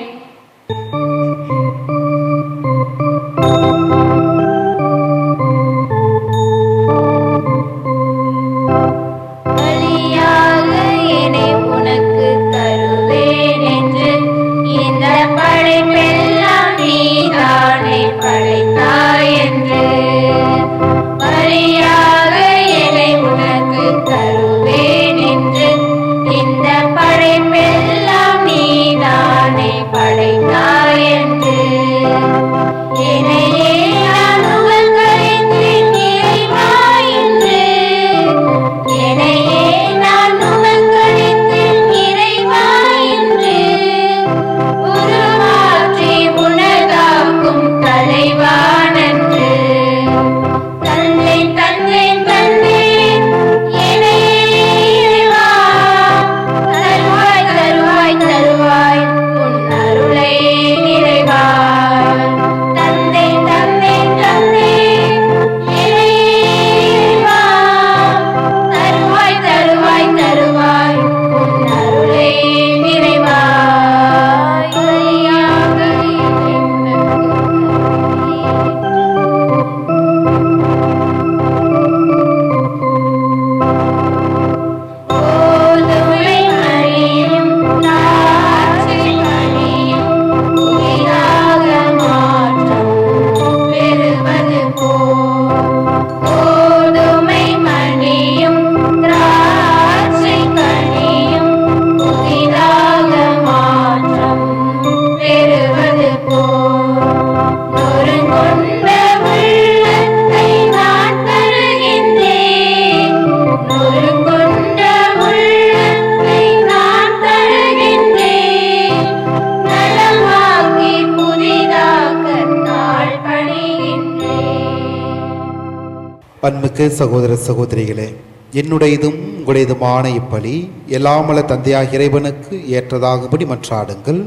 பலியாக என்னை உனக்கு தருவேன் என்று இந்த படைப்பெல்லாம் நீதானே படைத்தாய் என்று. பலியாக என்னை உனக்கு தருவேன் என்று இந்த படைப்பெல்லாம் நீதானே படைத்தாய் என்று. என்னையே நான் உமக்களின் இறைவா என்று. என்னையே நான் உமக்களின் இறைவா என்று. உருமாற்றி உனதாக்கும் தலைவான் என்று. தந்தை தந்தை தந்தை என்னையே இறைவா. தருவாய் தருவாய் தருவாய் உன் அருளை நிறைவாய். தந்தை தந்தை தந்தை என்னையே இறைவா. தருவாய் தருவாய் தருவாய் உன் அருளை நிறைவாய். பலியாக என்னை கோதுமை மணியும் திராட்சை மணியும் புதிதாக மாற்றம் பெறுவது போல். கோதுமை மணியும் திராட்சை கனியும் புதிதாக மாற்றம் பெறுவது போல். நொறுங்கொண்ட உள்ளத்தை நான் தருகின்றேன். நொறுங்கொண்ட உள்ளத்தை நான் தருகின்றேன். நலமாக்கி புதிதாக்க நாள் பணிகின்றேன். அன்புக்கு சகோதர சகோதரிகளே, என்னுடையதும் உங்களுடையதுமான இப்பலி எல்லாமல்ல தந்தையாகிய இறைவனுக்கு ஏற்றதாகும்படி மன்றாடுங்கள்.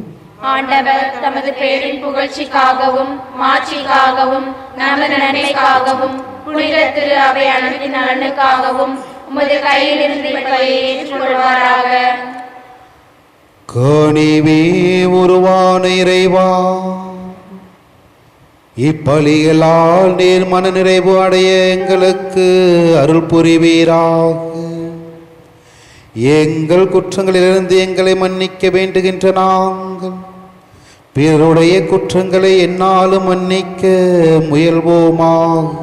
ஆண்டவர் தமது பேரின் புகழ்ச்சிக்காகவும் மாட்சிக்காகவும் நமது நன்மைக்காகவும் புனித திரு அவை அனைத்தின் நலனுக்காகவும் உமது கையிலிருந்து இப்பலியை ஏற்றுக்கொள்வாராக. கனிவே உருவான இறைவா, இப்பலிகளால் நீர் மன நிறைவு அடைய எங்களுக்கு அருள் புரிவீராக. எங்கள் குற்றங்களிலிருந்து எங்களை மன்னிக்க வேண்டுகின்ற நாங்கள் பிறருடைய குற்றங்களை என்னாலும் மன்னிக்க முயல்வோமாக.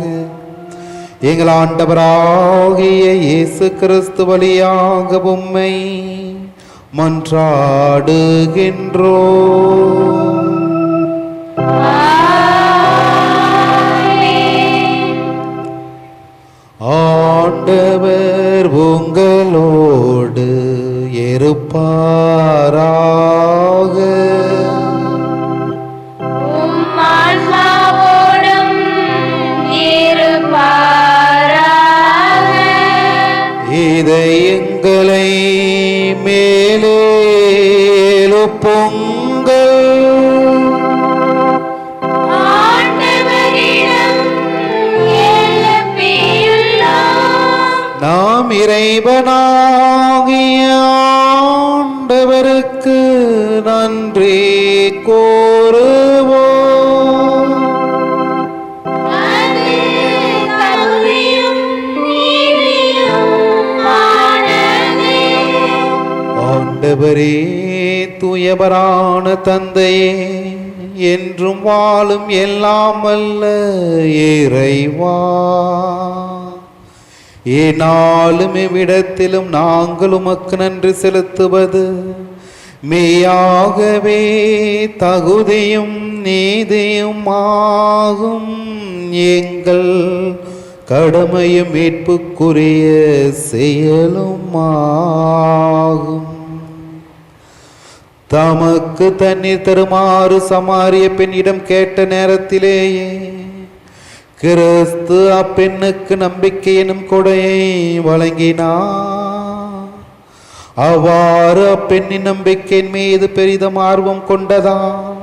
எங்கள் ஆண்டவராகிய இயேசு கிறிஸ்து வழியாக உம்மை மன்றாடுகின்றோம். ஆண்டவர் உங்களோடு இருப்பாராக. உம் ஆன்மாவோடும் இருப்பாராக. இதயங்களை மேலே எழுப்புங்கள். ஆண்டவரிடம் எழுப்பியுள்ளோம். நாம் இறைவனாகிய ஆண்டவருக்கு நன்றி கூறுவோம். அது தகுதியும் நீதியுமானதே. ஆண்டவரே, தூயவரான தந்தையே, என்றும் வாழும் எல்லாம் வல்ல இறைவா, ஏனாலும் இவ்விடத்திலும் நாங்கள் உமக்கு நன்றி செலுத்துவது மெய்யாகவே தகுதியும் நீதியும் ஆகும். எங்கள் கடமையும் மீட்புக்குரிய செயலும் ஆகும். தமக்கு தண்ணீர் தருமாறு சமாரிய பெண்ணிடம் கேட்ட நேரத்திலேயே கிறிஸ்து அப்பெண்ணுக்கு நம்பிக்கை எனும் கொடையை வழங்கினார். அவ்வாறு அப்பெண்ணின் நம்பிக்கையின் மீது பெரிதும் ஆர்வம் கொண்டதாம்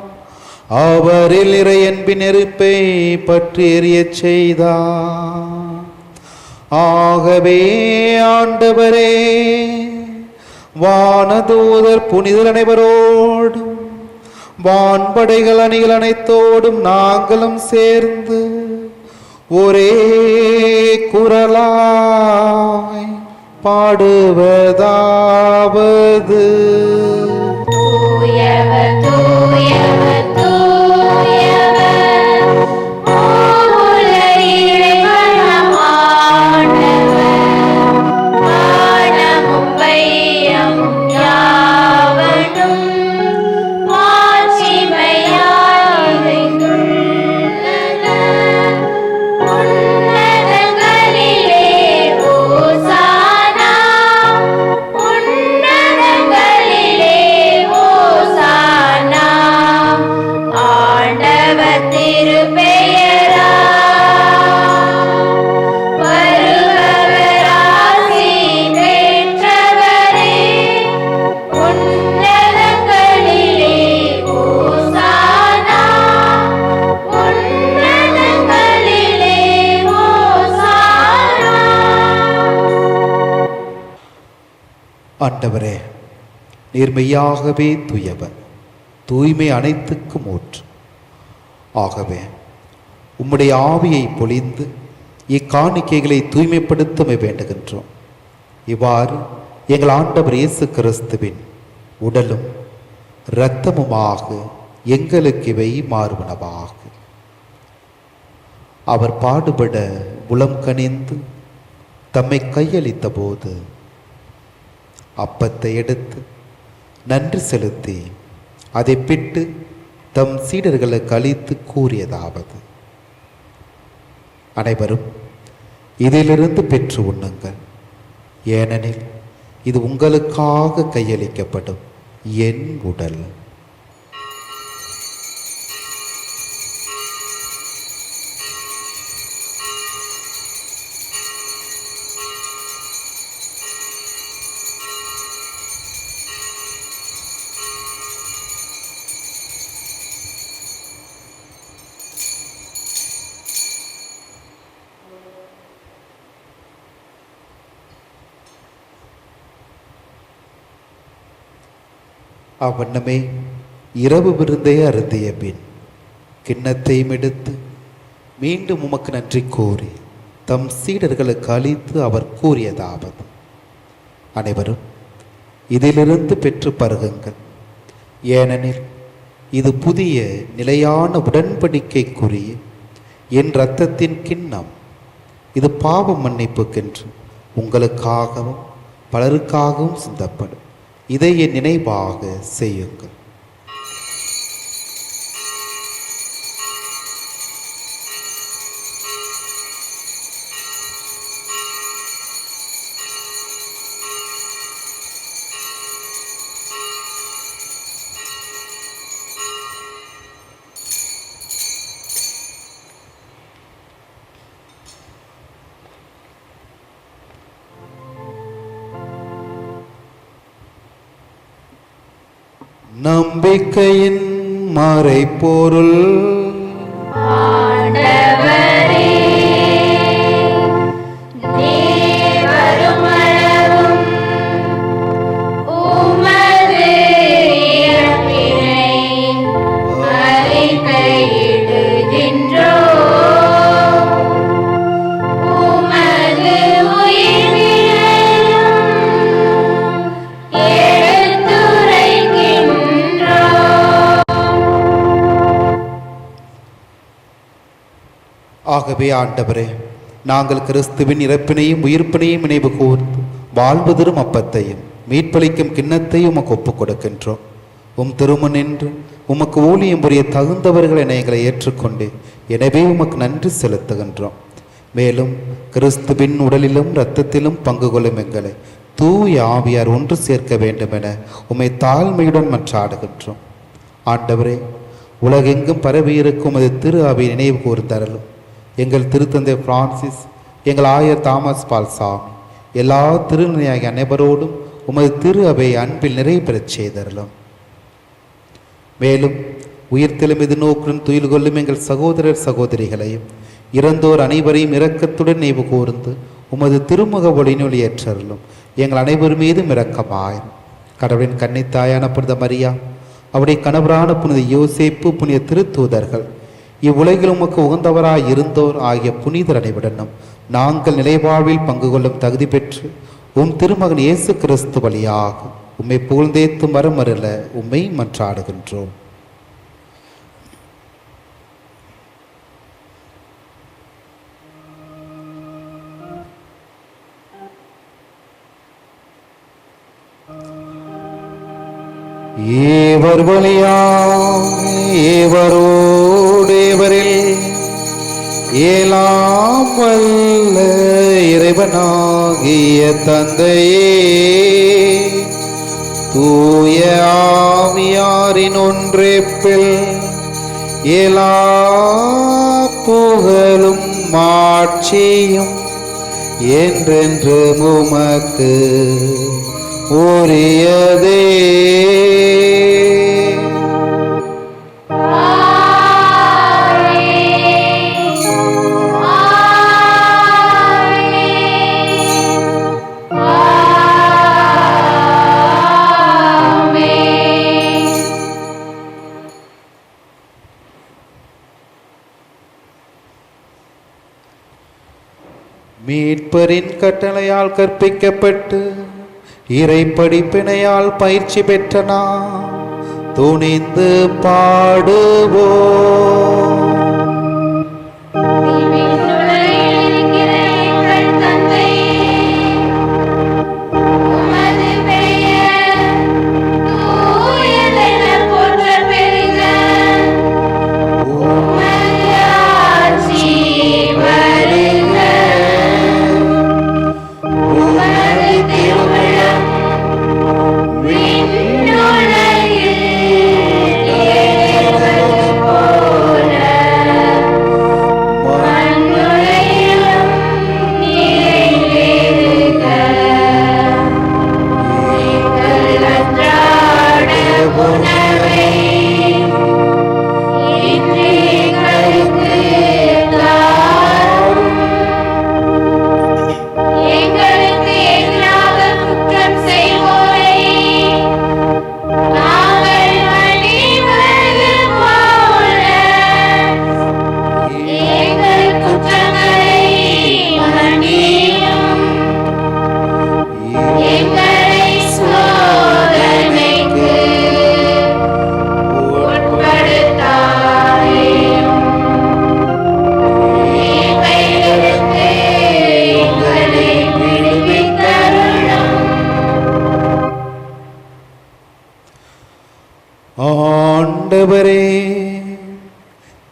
அவரில் இறை அன்பின் நெருப்பை பற்றி எரியச் செய்தார். ஆகவே ஆண்டவரே, வானதூதர் புனிதர் அனைவரோடும் வான்படைகள் அணிகள் அனைத்தோடும் நாங்களும் சேர்ந்து ஒரே குரலாய் பாடுவதாவது: தூயவர் தூயவர் தூயவர், மூவுல இறைவனாம் ஆண்டவர், வானமும் வையமும் யாவனும் மாட்சிமையால் நிறைந்துள்ளன. உன்னதங்களிலே ஓசானா, உன்னதங்களிலே ஓசானா, ஆண்டவர் திருப்பெயரால் வருபவர் ஆசி பெற்றவரே, உன்னதங்களிலே ஓசானா, உன்னதங்களிலே ஓசானா. ஆண்டவரே, நீர் மெய்யாகவே தூயவர், தூய்மை அனைத்துக்கும் ஊற்று. ஆகவே உம்முடைய ஆவியை பொழிந்து இக்காணிக்கைகளை தூய்மைப்படுத்த வேண்டுகின்றோம். இவ்வாறு எங்கள் ஆண்டவர் இயேசு கிறிஸ்துவின் உடலும் இரத்தமுமாக எங்களுக்கு இவை மாறுவனவாக. அவர் பாடுபட உளம் கனிந்து தம்மை கையளித்த போது அப்பத்தை எடுத்து நன்றி செலுத்தி அதை பிட்டு தம் சீடர்களுக்கு அளித்து கூறியதாவது: அனைவரும் இதிலிருந்து பெற்று உண்ணுங்கள், ஏனெனில் இது உங்களுக்காக கையளிக்கப்படும் என் உடல். அவ்வண்ணமே இரவு விருந்தை அருந்திய பின் கிண்ணத்தையும் எடுத்து மீண்டும் உமக்கு நன்றி கூறி தம் சீடர்களுக்கு அளித்து அவர் கூறியதாவது: அனைவரும் இதிலிருந்து பெற்று பருகுங்கள், ஏனெனில் இது புதிய நிலையான உடன்படிக்கைக்குரிய என் இரத்தத்தின் கிண்ணம். இது பாவ மன்னிப்புக்கென்று உங்களுக்காகவும் பலருக்காகவும் சிந்தப்படும். இதை என் நினைவாக செய்யுங்கள். நம்பிக்கையின் மறைபொருள். ஆண்டவரே, நீர் வருமளவும் உமது இறப்பினை அறிக்கையிடுகின்றோம், உமது உயிர்ப்பினையும் எடுத்துரைக்கின்றோம். ஆகவே ஆண்டவரே, நாங்கள் கிறிஸ்துவின் இறப்பினையும் உயிர்ப்பினையும் நினைவு கூர்ந்து வாழ்வதரும் அப்பத்தையும் மீட்பளிக்கும் கிண்ணத்தையும் உமக்கு ஒப்புக் கொடுக்கின்றோம். திருமுன் நின்று உமக்கு ஊழியம் புரிய தகுந்தவர்கள் என எங்களை ஏற்றுக்கொண்டு எனவே உமக்கு நன்றி செலுத்துகின்றோம். மேலும் கிறிஸ்துவின் உடலிலும் இரத்தத்திலும் பங்கு கொள்ளும் எங்களை தூய ஆவியார் ஒன்று சேர்க்க வேண்டும் என உம்மை தாழ்மையுடன் மன்றாடுகின்றோம். ஆண்டவரே, உலகெங்கும் பரவியிருக்கும் அது திரு ஆவியை நினைவு கூர்ந்தருளும். எங்கள் திருத்தந்தை பிரான்சிஸ், எங்கள் ஆயர் தாமஸ் பால்சாமி, எல்லா திருநிலையாகிய அனைவரோடும் உமது திரு அவை அன்பில் நிறைவேறச் செய்தருளும். மேலும் உயிர்த்தெழும் எதிர்நோக்குடன் துயில் கொள்ளும் எங்கள் சகோதரர் சகோதரிகளையும் இறந்தோர் அனைவரையும் இரக்கத்துடன் நினைவு கூர்ந்து உமது திருமுக ஒளிநொலி ஏற்றருளும். எங்கள் அனைவர் மீதும் இரக்கமாயிரும். கடவுளின் கன்னித்தாயான புனித மரியா, அவருடைய கணவரான புனித யோசேப்பு, புனித திருத்தூதர்கள், இவ்வுலகில் உமக்கு உகந்தவராய் இருந்தோர் ஆகிய புனிதர் அனைவருடனும் நாங்கள் நிலைவாழ்வில் பங்கு கொள்ளும் தகுதி பெற்று திருமகன் இயேசு கிறிஸ்து வழியாக உம்மை புகழ்ந்தேத்து மரமருள உம்மை மன்றாடுகின்றோம். ஏவர் ஏவரோடேவரில் ஏலாம் வல்ல இறைவனாகிய தந்தையே, தூய ஆவியாரின் ஒன்றேப்பில் ஏலா புகழும் மாட்சியும் என்றென்று உமக்கு உரியதே. மீட்பரின் கட்டளையால் கற்பிக்கப்பட்டு இறை படிப்பினையால் பயிற்சி பெற்ற நாம் துணிந்து பாடுவோம். ஆண்டவரே,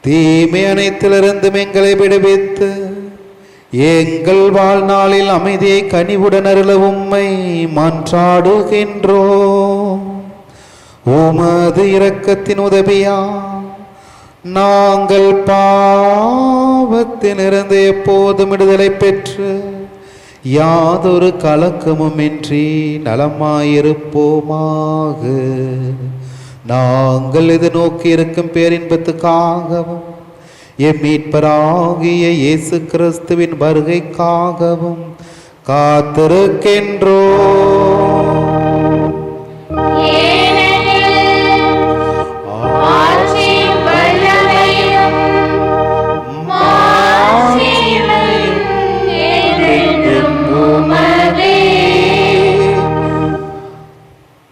தீமை அனைத்திலிருந்தும் எங்களை விடுவித்து எங்கள் வாழ்நாளில் அமைதியை கனிவுடன் அருள உம்மை மன்றாடுகின்றோம். உமது இரக்கத்தின் உதவியா நாங்கள் பாவத்திலிருந்து எப்போதும் விடுதலை பெற்று யாதொரு கலக்கமுமின்றி நலமாயிருப்போமாக. நாங்கள் இது நோக்கி இருக்கும் பேரின்பத்துக்காகவும் எம் மீட்பராகிய இயேசு கிறிஸ்துவின் வருகைக்காகவும் காத்திருக்கின்றோம்.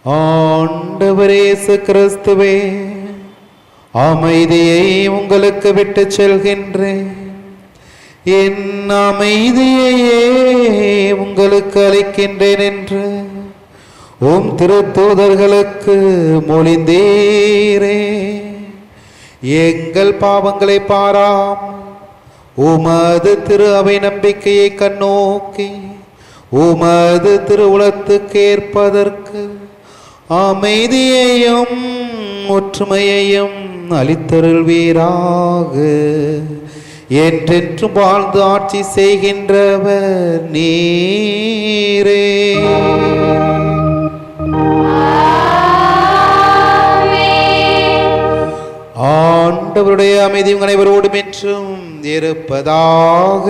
ஆண்டவர் இயேசு கிறிஸ்துவே, அமைதியை உங்களுக்கு விட்டு செல்கின்றேன், என் அமைதியையே உங்களுக்கு அளிக்கின்றேன் என்று உம் திருத்தூதர்களுக்கு மொழிந்தீரே. எங்கள் பாவங்களை பாராம் உமது திரு அவை நம்பிக்கையை கண்ணோக்கி உமது திருவுளத்துக்கு ஏற்பதற்கு அமைதியையும் ஒற்றுமையையும் அளித்தருள்வீராக. என்றென்றும் வாழ்ந்து ஆட்சி செய்கின்றவர் நீரே. ஆண்டவருடைய அமைதி உங்கள் அனைவரோடும் என்றும் இருப்பதாக.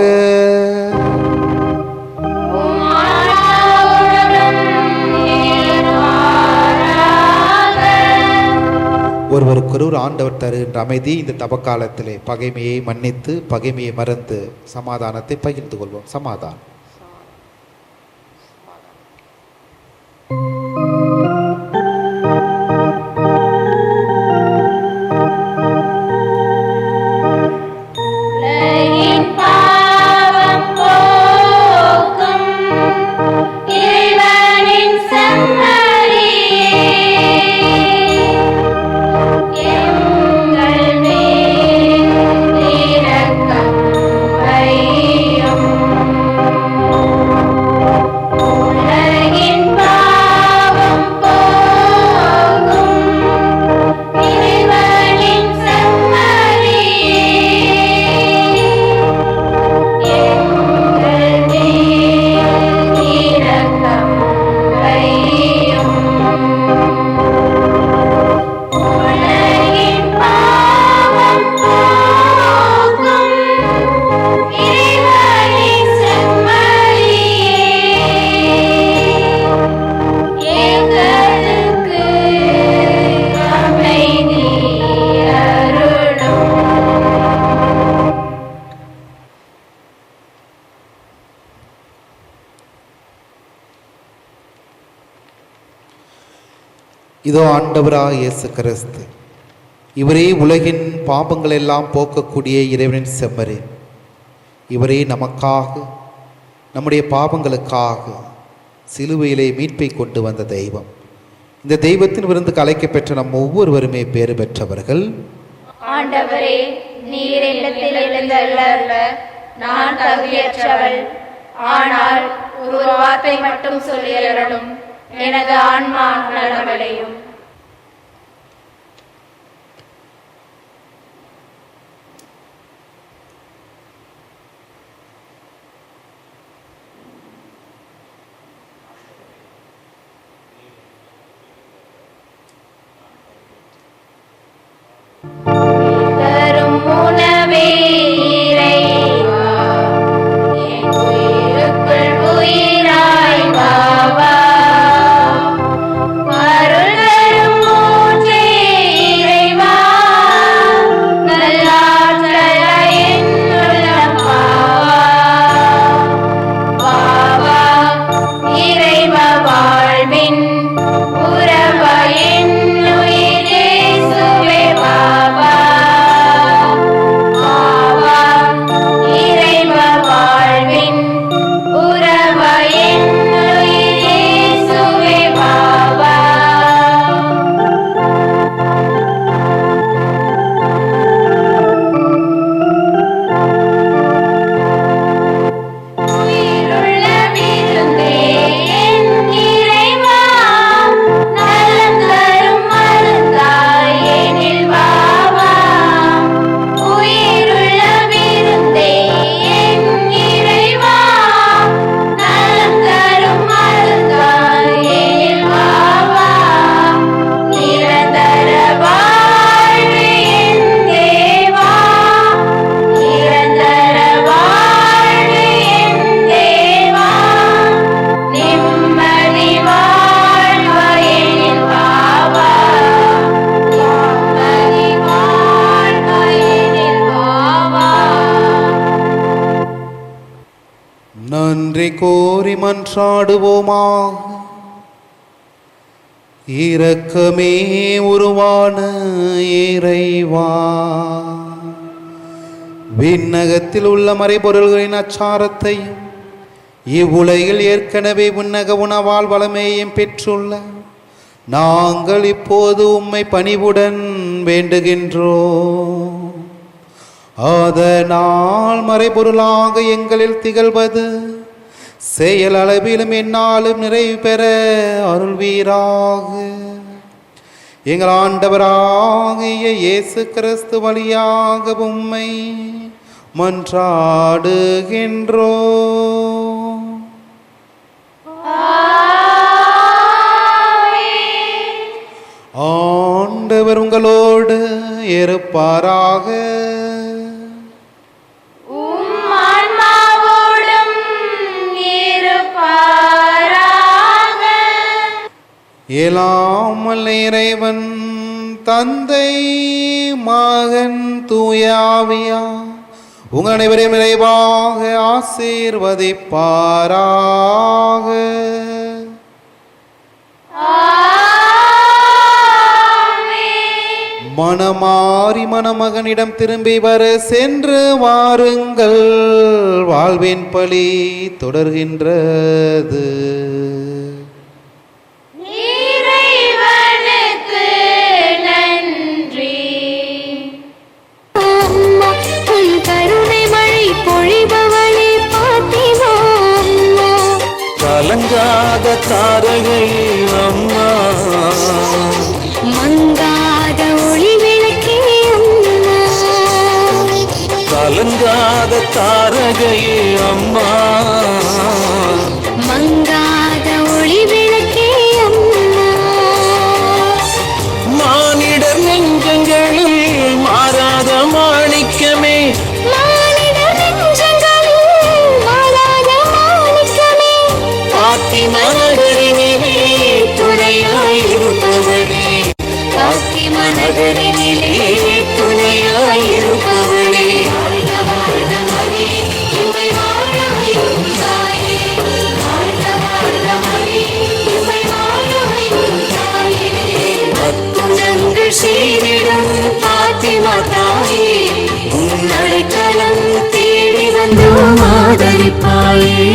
ஒருவருக்கொருவர் ஆண்டவர் தருகின்ற அமைதி இந்த தபக்காலத்திலே பகைமையை மன்னித்து பகைமையை மறந்து சமாதானத்தை பகிர்ந்து கொள்வோம். சமாதானம். இதோ ஆண்டவராக இயேசு கிறிஸ்து, இவரே உலகின் பாபங்கள் எல்லாம் போக்கக்கூடிய இறைவனின் செம்மறி. இவரே நமக்காக நம்முடைய பாவங்களுக்காக சிலுவையிலே மீட்பை கொண்டு வந்த தெய்வம். இந்த தெய்வத்தின் விருந்துக்கு அழைக்கப்பெற்ற நம் ஒவ்வொருவருமே பேறு பெற்றவர்கள். ஆண்டவரே, நீர் இல்லத்தில் எழுந்தருள நான் தகுதியற்றவள். ஆனால் ஒரு வார்த்தை மட்டும் சொல்லியருளும், எனது ஆன்மா நலமடையும். தரும் உணவே இறைவா, என் உயிருக்குள் உயிராய் வா வா. அருள் தரும் மூச்சே இறைவா, நல்லாற்றலாய் என் உள்ளம் வா வா. வா இறைவா, வாழ்வின் உறவா என் உயிர் இயேசுவே வா வா. வா இறைவா, வாழ்வின் உறவா என் உயிர் இயேசுவே வா வா. உயிருள்ள விருந்தே என் இறைவா, நலம் தரும் மருந்தாய் எனில் வா வா. உயிருள்ள விருந்தே என் இறைவா, நலம் தரும் மருந்தாய் எனில் வா வா. நிரந்தர வாழ்வு என் தேவா, நிரந்தர வாழ்வு என் தேவா. நிம்மதி வாழ்வு எனில் வா வா. நிம்மதி வாழ்வு எனில் வா வா. நன்றி கோரி மன்றாடுவோமாக. இரக்கமே உருவான இறைவா, விண்ணகத்தில் உள்ள மறைபொருள்களின் அச்சாரத்தையும் இவ்வுலகில் ஏற்கனவே விண்ணக உணவால் வளமையையும் பெற்றுள்ள நாங்கள் இப்போது உம்மை பணிவுடன் வேண்டுகின்றோம். அதனால் மறைபொருளாக எங்களில் திகழ்வது செயல் அளவிலும் என்னாலும் நிறைவு பெற அருள்வீராக. எங்கள் ஆண்டவராகிய இயேசு கிறிஸ்து வழியாக உம்மை மன்றாடுகின்றோம். ஆண்டவர் உங்களோடு இருப்பாராக. எல்லாம் வல்ல இறைவன் தந்தை மகன் தூய ஆவியா உங்கள் அனைவரையும் நிறைவாக ஆசீர்வதிப்பாராக. மனமாறி மணமகனிடம் திரும்பி வர சென்று வாருங்கள், வாழ்வின் பலி தொடர்கின்றது. கலங்காத தாரகை அம்மா, மங்காத ஒளி விளக்கே அம்மா, கலங்காத தாரகை அம்மா, மங்காத ஒளி விளக்கே அம்மா, மானிடர் நெஞ்சங்களில் மாறாத மாணிக்கமே, மானிடர் நெஞ்சங்களில் மாறாத மாணிக்கமே, பாத்திமா நகரினிலே துணையாயிருப்பவளே, பாத்திமா நகரினிலே துணையாயிருப்பவளே, அற்புதங்கள் செய்திடும் பாத்திமா தாயே, உன் அடைக்கலம் தேடி வந்தோம் ஆதரிப்பாயே.